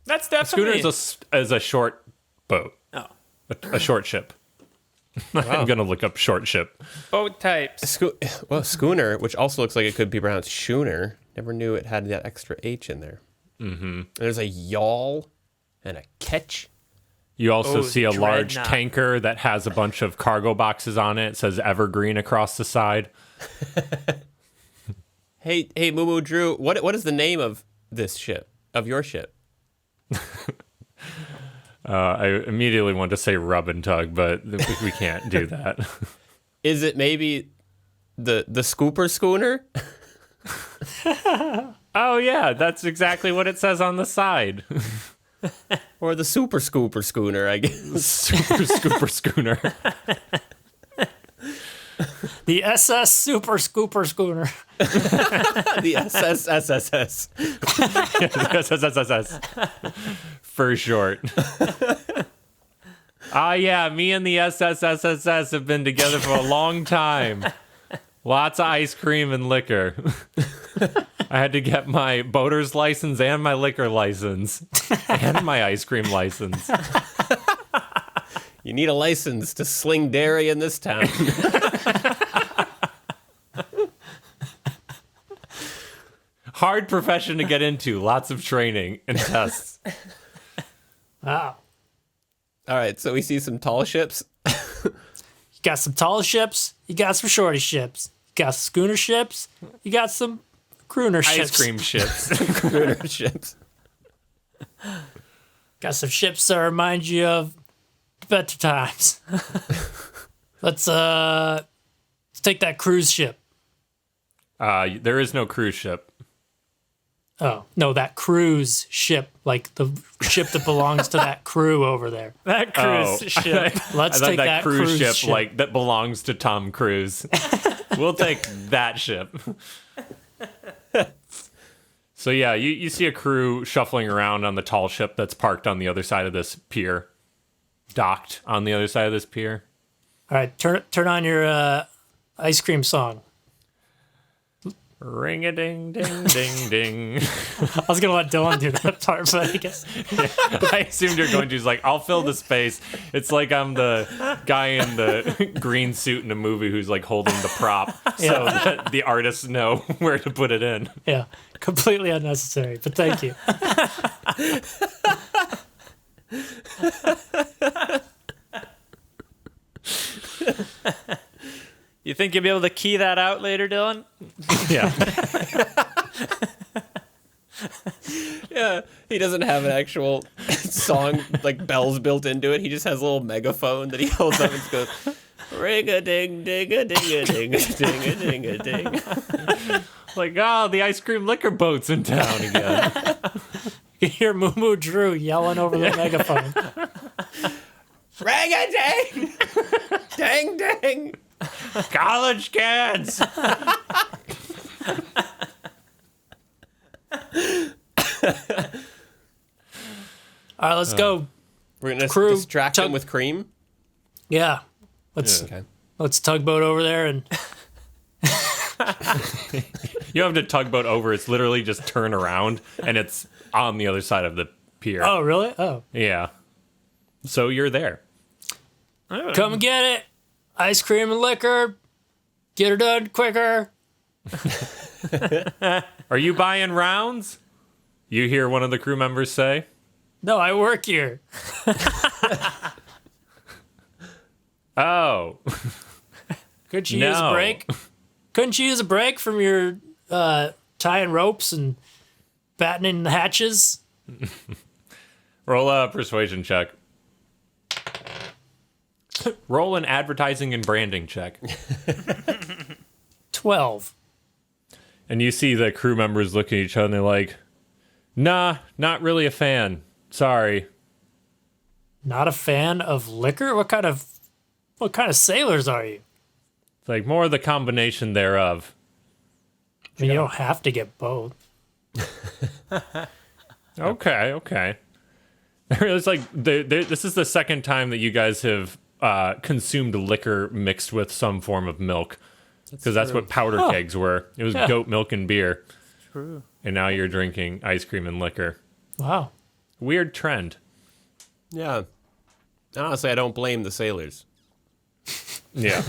That's Schooner definitely is a short boat. oh. A short ship. I'm going to look up short ship. Boat types. Well, schooner, which also looks like it could be pronounced schooner. Never knew it had that extra H in there. Mm-hmm. There's a yawl and a ketch. You also Oh, see a large dreadnought. tanker that has a bunch of cargo boxes on it. It says Evergreen across the side. Hey, Moo Moo Drew, what is the name of this ship, of your ship? I immediately want to say Rub and Tug, but we can't do that. Is it maybe the Scooper Schooner? Oh, yeah, that's exactly what it says on the side. Or the Super Scooper Schooner, I guess. Super Scooper Schooner. The SS Super Scooper Schooner. The S.S.S.S.S. S.S.S.S.S. For short. Yeah, me and the S.S.S.S.S. have been together for a long time. Lots of ice cream and liquor. I had to get my boater's license and my liquor license and my ice cream license. You need a license to sling dairy in this town. Hard profession to get into. Lots of training and tests. Wow. All right, so we see some tall ships. You got some tall ships. You got some shorty ships. You got some schooner ships. You got some crooner ships. Ice cream ships. Schooner ships. Got some ships that remind you of better times. Let's take that cruise ship. There is no cruise ship. Oh, no, that cruise ship, like the ship that belongs to that crew over there. That cruise ship. Let's I thought take that cruise ship, ship. like that belongs to Tom Cruise. We'll take that ship. So yeah, you see a crew shuffling around on the tall ship that's parked on the other side of this pier, docked on the other side of this pier. All right, turn on your ice cream song. Ring a ding ding ding ding. I was gonna let Dylan do that part, but I guess I assumed you're going to. He's like, I'll fill the space. It's like I'm the guy in the green suit in a movie who's like holding the prop so that the artists know where to put it in. yeah, completely unnecessary. But thank you. You think you'll be able to key that out later, Dylan? Yeah. Yeah, he doesn't have an actual song, like bells built into it. He just has a little megaphone that he holds up and goes, ring-a-ding-ding-a-ding-a-ding-a-ding-a-ding. Like, oh, the ice cream liquor boat's in town again. You hear Moo Moo Drew yelling over the megaphone. Ring-a-ding! Ding-ding! College kids. All right, let's go. We're gonna Crew, distract him with cream. Yeah, let's Okay. tugboat over there and You don't have to tugboat over. It's literally just turn around, and it's on the other side of the pier. Oh, really? Oh. Yeah. So you're there. Come and get it. Ice cream and liquor. Get her done quicker. Are you buying rounds? You hear one of the crew members say. No, I work here. Oh. Couldn't you use a No. break? Couldn't you use a break from your tying ropes and battening the hatches? Roll a persuasion check. Roll an advertising and branding check. 12. And you see the crew members look at each other and they're like, nah, not really a fan. Sorry. Not a fan of liquor? What kind of sailors are you? It's like more of the combination thereof. I mean, you don't have to get both. Okay. It's like this is the second time that you guys have consumed liquor mixed with some form of milk. Because that's what powder kegs were. It was goat milk and beer. True. And now you're drinking ice cream and liquor. Wow. Weird trend. Yeah. Honestly, I don't blame the sailors. Yeah.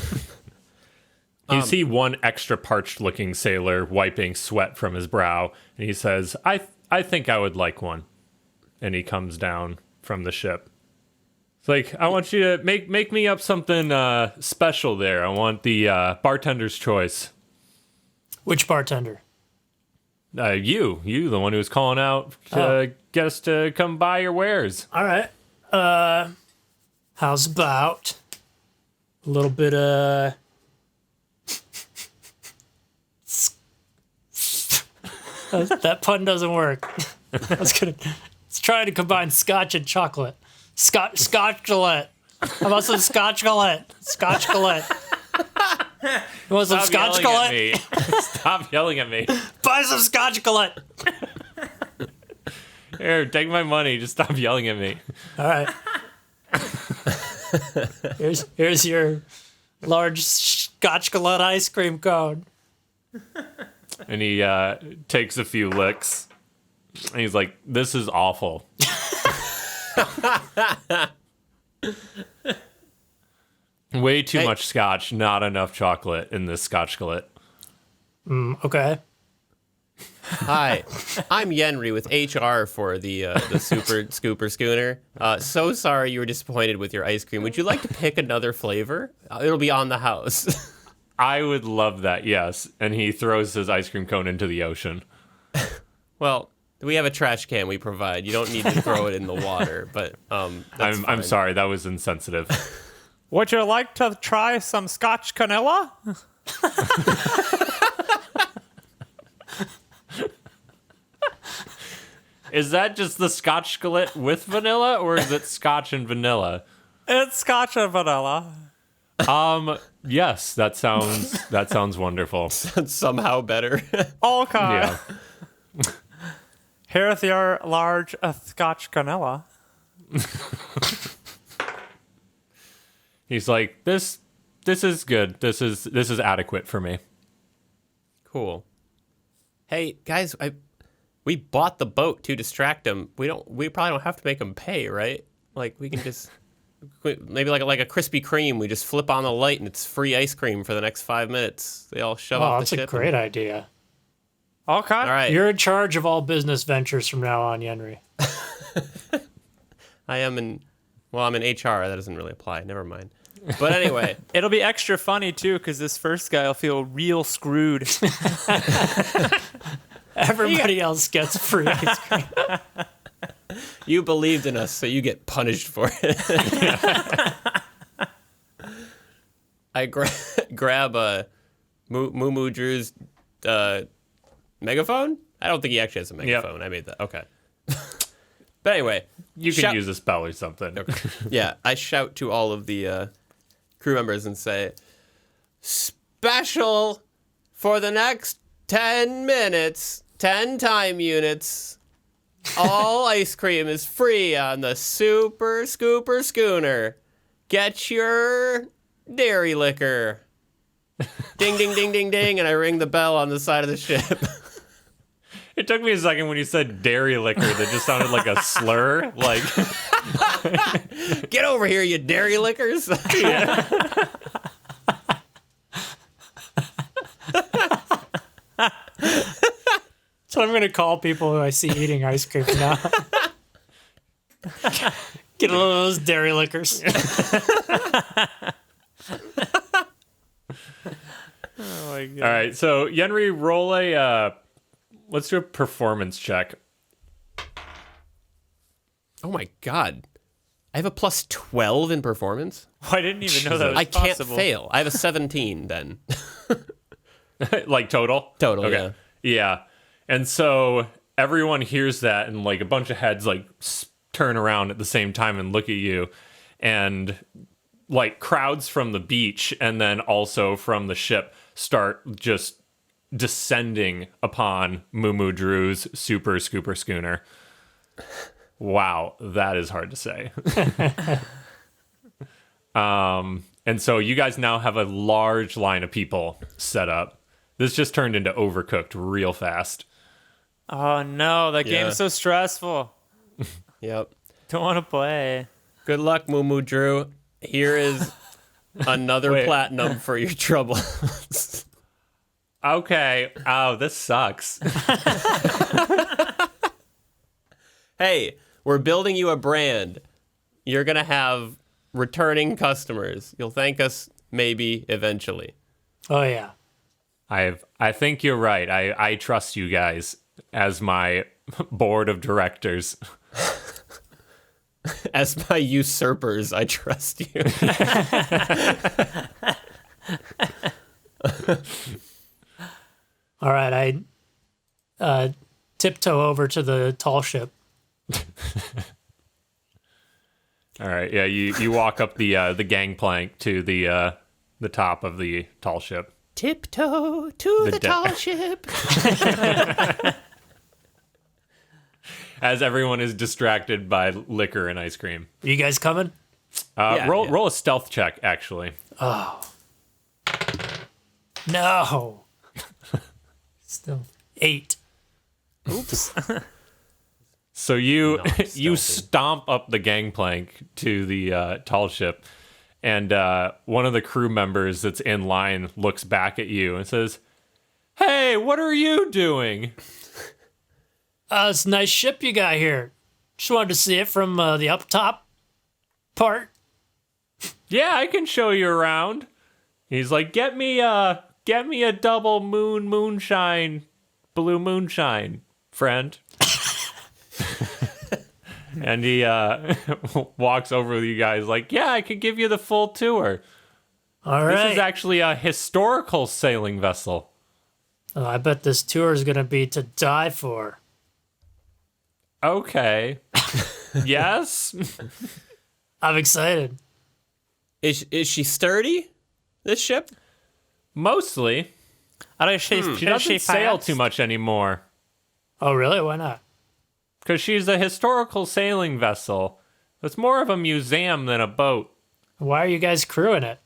You see one extra parched-looking sailor wiping sweat from his brow, and he says, I think I would like one. And he comes down from the ship. It's like, I want you to make me up something special there. I want the bartender's choice. Which bartender? You, the one who was calling out to get us to come buy your wares. All right. How's about a little bit of that pun doesn't work. Let's try to combine scotch and chocolate. Scotch Gillette. How about some Scotch Gillette? Scotch Gillette. You want some Scotch Gillette? Stop yelling at me. Buy some Scotch Gillette. Here, take my money. Just stop yelling at me. All right. Here's your large Scotch Gillette ice cream cone. And he takes a few licks. And he's like, this is awful. Way too much scotch, not enough chocolate in this Scotch Gillette. Okay. Hi, I'm Yenri with HR for the Super Scooper Schooner. So sorry you were disappointed with your ice cream. Would you like to pick another flavor? It'll be on the house. I would love that, yes. And he throws his ice cream cone into the ocean. Well, we have a trash can we provide. You don't need to throw it in the water, but that's I'm fine. sorry, that was insensitive. Would you like to try some Scotch vanilla? Is that just the Scotch Gillette with vanilla, or is it scotch and vanilla? It's Scotch and vanilla. Yes, that sounds wonderful. Somehow better. Okay. Yeah. Here's your large Scotch vanilla. He's like, this is good. This is adequate for me. Cool. Hey guys, we bought the boat to distract him. We probably don't have to make him pay, right? Like we can just maybe like a Krispy Kreme. We just flip on the light and it's free ice cream for the next 5 minutes. They all shove Oh, off that's the a ship. great idea. Okay. All right. You're in charge of all business ventures from now on, Yenri. I'm in HR. That doesn't really apply. Never mind. But anyway, It'll be extra funny, too, because this first guy will feel real screwed. Everybody else gets free ice cream. you believed in us, so you get punished for it. I grab Moo Drew's megaphone. I don't think he actually has a megaphone. I made that. Okay. But anyway, You can use a spell or something. Okay. Yeah, I shout to all of the crew members and say, special for the next 10 minutes, 10 time units. All ice cream is free on the Super Scooper Schooner. Get your dairy liquor. Ding, ding, ding, ding, ding, and I ring the bell on the side of the ship. It took me a second when you said dairy liquor that just sounded like a slur. Like, Get over here, you dairy lickers. So I'm gonna call people who I see eating ice cream now. Get a little of those dairy liquors. Oh my god. all right, so Yenri, roll a. Let's do a performance check. Oh my god. I have a plus 12 in performance? I didn't even know that was I can't possible. fail. I have a 17 then. Like total? Total, Okay. Yeah. And so everyone hears that and like a bunch of heads like turn around at the same time and look at you. And like crowds from the beach and then also from the ship start just descending upon Moo Drew's super scooper schooner. Wow, that is hard to say. And so you guys now have a large line of people set up. This just turned into Overcooked real fast. Oh no, that Yeah. game's so stressful. Yep. Don't want to play. Good luck, Moo Drew. Here is another Wait. platinum for your troubles. Okay. Oh, this sucks. Hey, we're building you a brand. You're going to have returning customers. You'll thank us maybe eventually. Oh yeah. I think you're right. I trust you guys as my board of directors. As my usurpers, I trust you. All right, I tiptoe over to the tall ship. All right. Yeah, you walk up the gangplank to the top of the tall ship. Tiptoe to the deck. tall ship. As everyone is distracted by liquor and ice cream. Are you guys coming? Yeah, roll yeah. roll a stealth check, actually. No. Still 8. Oops. So you Not you stealthy. stomp up the gangplank to the tall ship, and one of the crew members that's in line looks back at you and says, "Hey, what are you doing?" It's a nice ship you got here. Just wanted to see it from the up top part. Yeah, I can show you around. He's like, get me a double moonshine, blue moonshine, friend. And he walks over with you guys like, yeah, I could give you the full tour. All right. This is actually a historical sailing vessel. Oh, I bet this tour is going to be to die for. Okay. Yes? I'm excited. Is she sturdy, this ship? Mostly. I don't she, She does doesn't sail too much anymore. Oh, really? Why not? Because she's a historical sailing vessel. It's more of a museum than a boat. Why are you guys crewing it?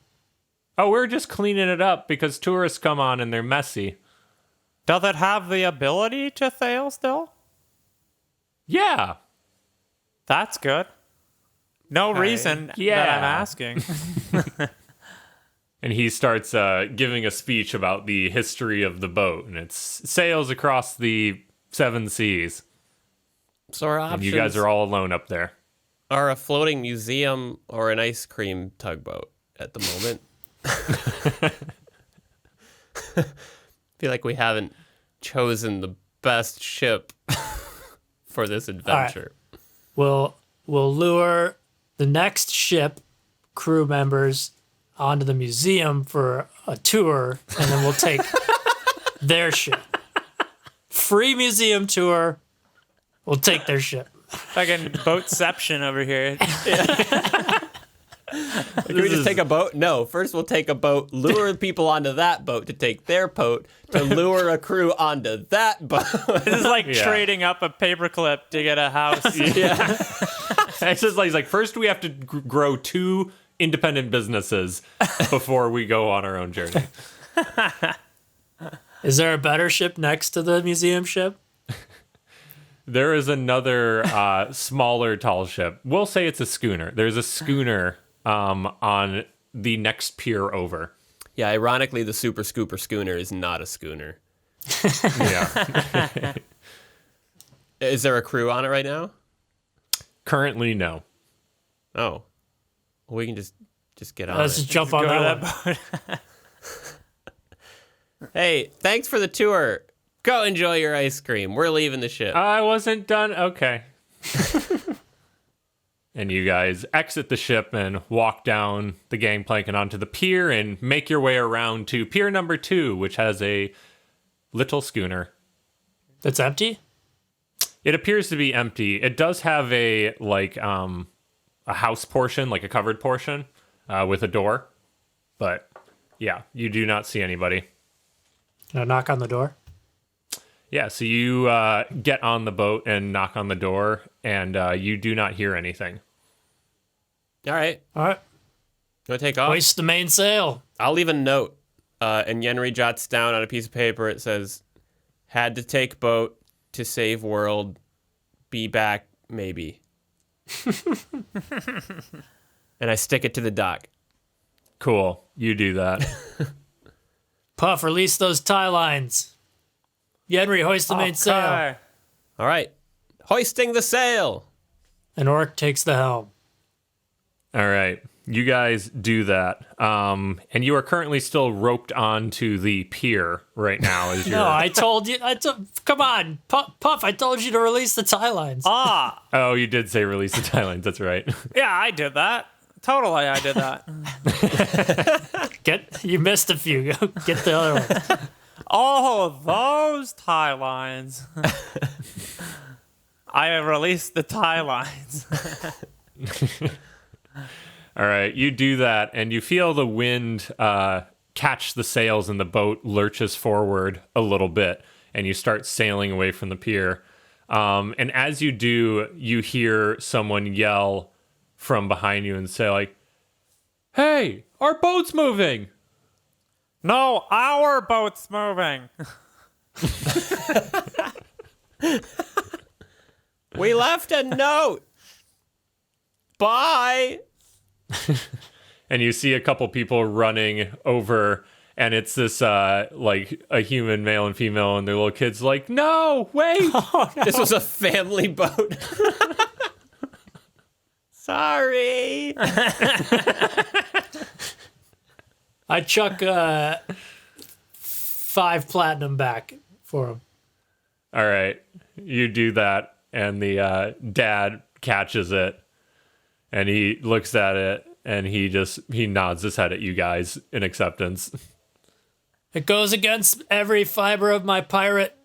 Oh, we're just cleaning it up because tourists come on and they're messy. Does it have the ability to sail still? Yeah. That's good. No reason that yeah. I'm asking. And he starts giving a speech about the history of the boat, and it sails across the 7 seas. So our And options you guys are all alone up there. are a floating museum or an ice cream tugboat at the moment. Feel like we haven't chosen the best ship for this adventure. We'll lure the next ship crew members onto the museum for a tour, and then we'll take their ship. Free museum tour. We'll take their ship. Fucking boatception over here. Can we just take a boat? No. First, we'll take a boat, lure people onto that boat to take their boat, to lure a crew onto that boat. This is like Yeah. trading up a paperclip to get a house. It's just like, he's like, first we have to grow 2 independent businesses before we go on our own journey. Is there a better ship next to the museum ship? There is another smaller tall ship. We'll say it's a schooner. There's a schooner on the next pier over. Yeah, ironically, the Super Scooper schooner is not a schooner. Yeah. Is there a crew on it right now? Currently, no. Oh. Well, we can just get on Let's it. just jump Go on to that one. boat. Hey, thanks for the tour. Go enjoy your ice cream. We're leaving the ship. I wasn't done. Okay. And you guys exit the ship and walk down the gangplank and onto the pier and make your way around to pier number 2, which has a little schooner. That's empty? It appears to be empty. It does have a house portion, like a covered portion, with a door. But yeah, you do not see anybody. Can I knock on the door? Yeah, so you get on the boat and knock on the door, and you do not hear anything. All right. All right. Want to take off? Hoist the mainsail. I'll leave a note. And Yenri jots down on a piece of paper. It says, had to take boat to save world. Be back, maybe. And I stick it to the dock. Cool, you do that. Puff, release those tie lines. Yenri, hoist the mainsail. Okay. All right. Hoisting the sail. And Orc takes the helm. All right, you guys do that. And you are currently still roped onto the pier right now. As you're... No, I told you. Come on, Puff. I told you to release the tie lines. Ah, Oh, you did say release the tie lines. That's right. yeah, I did that. Totally, I did that. You missed a few. Go get the other one. Oh, those tie lines. I have released the tie lines. All right, you do that, and you feel the wind catch the sails, and the boat lurches forward a little bit, and you start sailing away from the pier. And as you do, you hear someone yell from behind you and say, like, "Hey, our boat's moving!" No, our boat's moving. We left a note. Bye. And you see a couple people running over, and it's this like a human male and female and their little kids like, "No, wait." This was a family boat. Sorry. I chuck 5 platinum back for him. All right, you do that, and the dad catches it, and he looks at it, and he nods his head at you guys in acceptance. It goes against every fiber of my pirate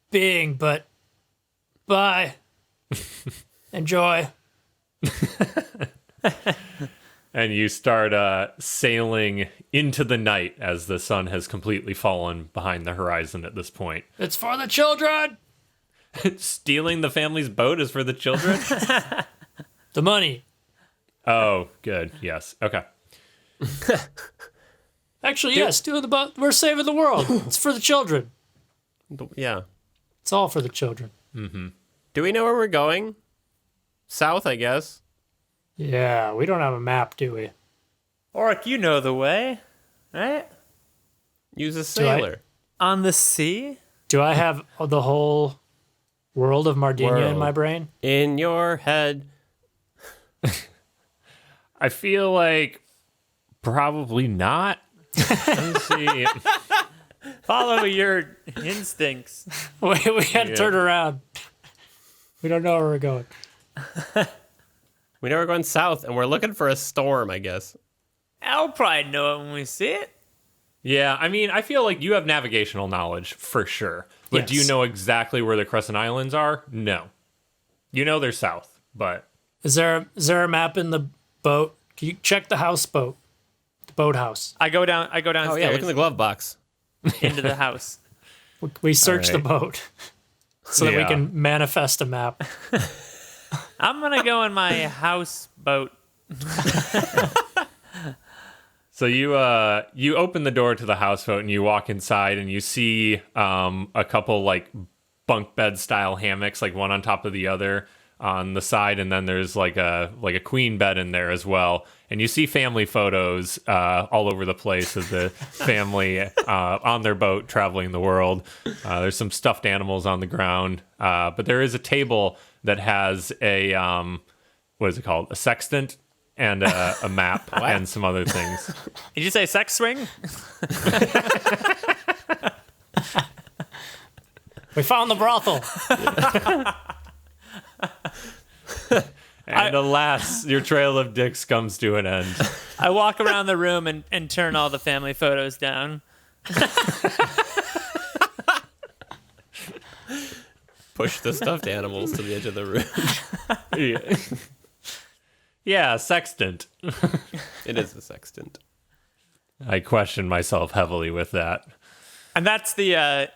being, but bye. Enjoy. And you start sailing into the night as the sun has completely fallen behind the horizon at this point. It's for the children. Stealing the family's boat is for the children? The money. Oh, good. Yes. Okay. Actually, yes, stealing the boat. We're saving the world. It's for the children. Yeah. It's all for the children. Do we know where we're going? South, I guess. Yeah, we don't have a map, do we? Orc, you know the way, right? Use a I- sailor. On the sea? Do I have the whole world of Mardinia in World. my brain? In your head. I feel like probably not. Let me see. Follow your instincts. We got to Yeah. turn around. We don't know where we're going. We know we're going south, and we're looking for a storm, I guess. I'll probably know it when we see it. Yeah, I mean, I feel like you have navigational knowledge for sure. But do you Yes. know exactly where the Crescent Islands are? No. You know they're south, but Is there a map in the boat? Can you check the houseboat? The boathouse. I go Oh, yeah, downstairs look in the glove box. into the house. We search the right. boat so that we Yeah. can manifest a map. I'm gonna go in my houseboat. So you open the door to the houseboat and you walk inside and you see a couple like bunk bed style hammocks, like one on top of the other on the side, and then there's like a queen bed in there as well. And you see family photos all over the place of the family on their boat traveling the world. There's some stuffed animals on the ground, but there is a table that has a what is it called? A sextant and a map and some other things. Did you say sex swing? We found the brothel. And alas, your trail of dicks comes to an end. I walk around the room and turn all the family photos down. Push the stuffed animals to the edge of the room. Yeah, sextant. It is a sextant. I question myself heavily with that. And that's the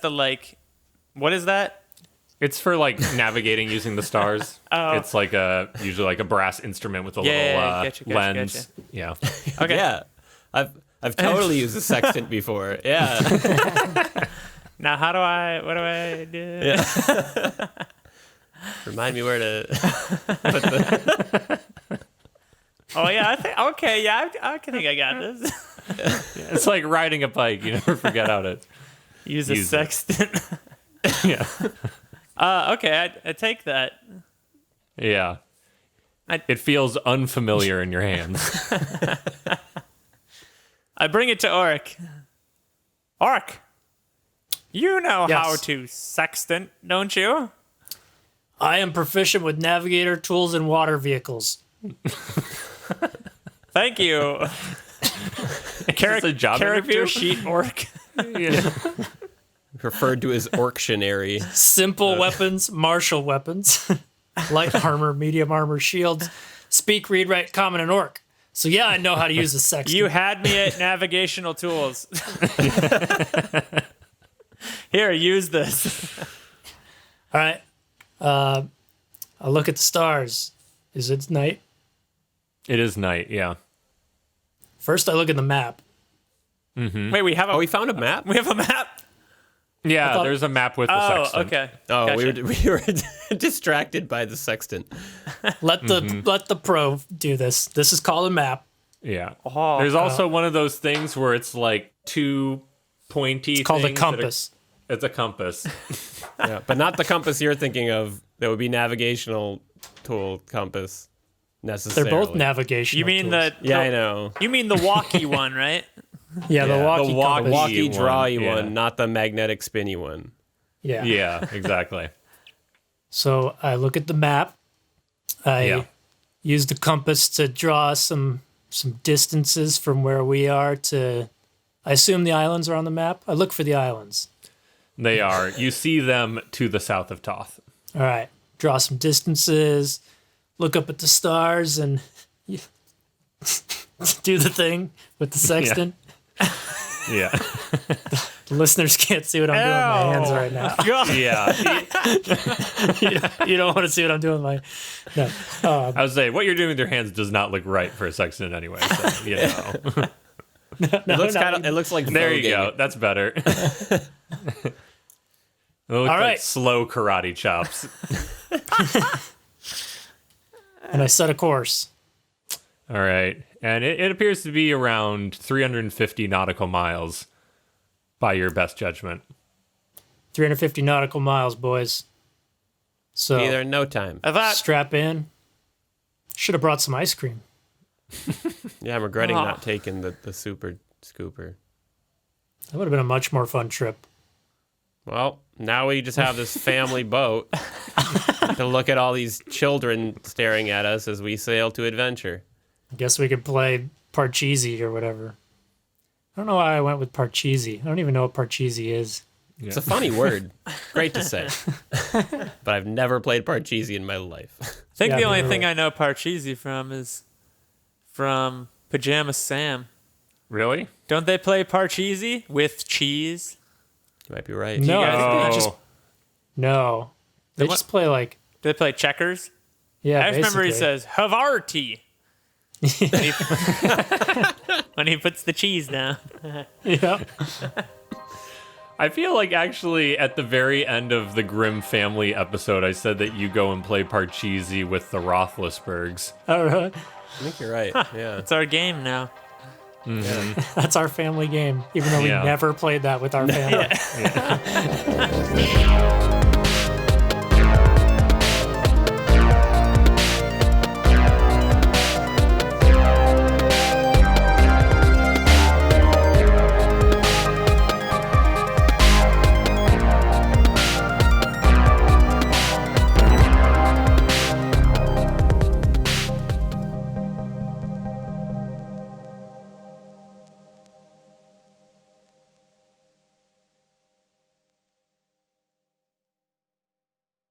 like, what is that? It's for like navigating using the stars. Oh. It's like usually like a brass instrument with a Yeah, little gotcha, lens. Yeah. Okay. Yeah. I've totally used a sextant before. Yeah. Now what do I do? Yeah. Remind me where to put the... Oh yeah, I think okay, yeah, I think I got this. It's like riding a bike. You never forget how to Use a Use it. sextant. Yeah. Okay, I take that. Yeah. I- It feels unfamiliar in your hands. I bring it to Orc. Orc, you know Yes. how to sextant, don't you? I am proficient with navigator tools and water vehicles. Thank you. It's a job Character interview? sheet Orc. Yeah. referred to as Orctionary. Simple weapons, martial weapons, light armor, medium armor, shields, speak, read, write, common, and orc. So yeah, I know how to use a sextant. You had me at navigational tools. Here, use this. All right. I look at the stars. Is it night? It is night, yeah. First, I look at the map. Wait, we have a Oh, we found a map? we have a map. Yeah, thought- there's a map with the Oh, sextant. okay. Oh, Gotcha. we were distracted by the sextant. Let the pro do this. This is called a map. Yeah. Oh, There's also one of those things where it's like two pointy It's called a things that are- compass. It's a compass. Yeah, but not the compass you're thinking of. That would be navigational tool compass. They're Necessarily. both navigational. You mean tools. Yeah, I know. You mean the walkie one, right? Yeah, the Yeah, walkie the walkie- compass. Walkie one, drawy yeah. one, not the magnetic spinny one. Yeah. Yeah, exactly. So I look at the map. I Yeah. use the compass to draw some distances from where we are to. I assume the islands are on the map. I look for the islands. They are. You see them to the south of Toth. All right. Draw some distances. Look up at the stars and do the thing with the sextant. Yeah. The listeners can't see what I'm doing with my hands right now. Yeah. You don't want to see what I'm doing with my. No. I would say what you're doing with your hands does not look right for a sextant anyway. So, you know. It looks like There you voguing. go. That's better. It looks All like right. slow karate chops. And I set a course. All right. And it appears to be around 350 nautical miles by your best judgment. 350 nautical miles, boys. So Be there in no time. I thought strap in. Should have brought some ice cream. Yeah, I'm regretting Aw. not taking the super scooper. That would have been a much more fun trip. Well, now we just have this family boat to look at all these children staring at us as we sail to adventure. I guess we could play Parcheesi or whatever. I don't know why I went with Parcheesi. I don't even know what Parcheesi is. It's a funny word. Great to say. But I've never played Parcheesi in my life. I think Yeah, the only never thing really. I know Parcheesi from is from Pajama Sam. Really? Don't they play Parcheesi with cheese? You might be right. No, guys I think Oh. they just no. They Then just play like Do they play checkers? yeah. I just remember he basically. says Havarti. When he puts the cheese down. Yep. I feel like actually at the very end of the Grimm family episode, I said that you go and play Parcheesi with the Roethlisbergs. Oh, really? I think you're right. Yeah. It's our game now. That's our family game, even though we Yeah. never played that with our family.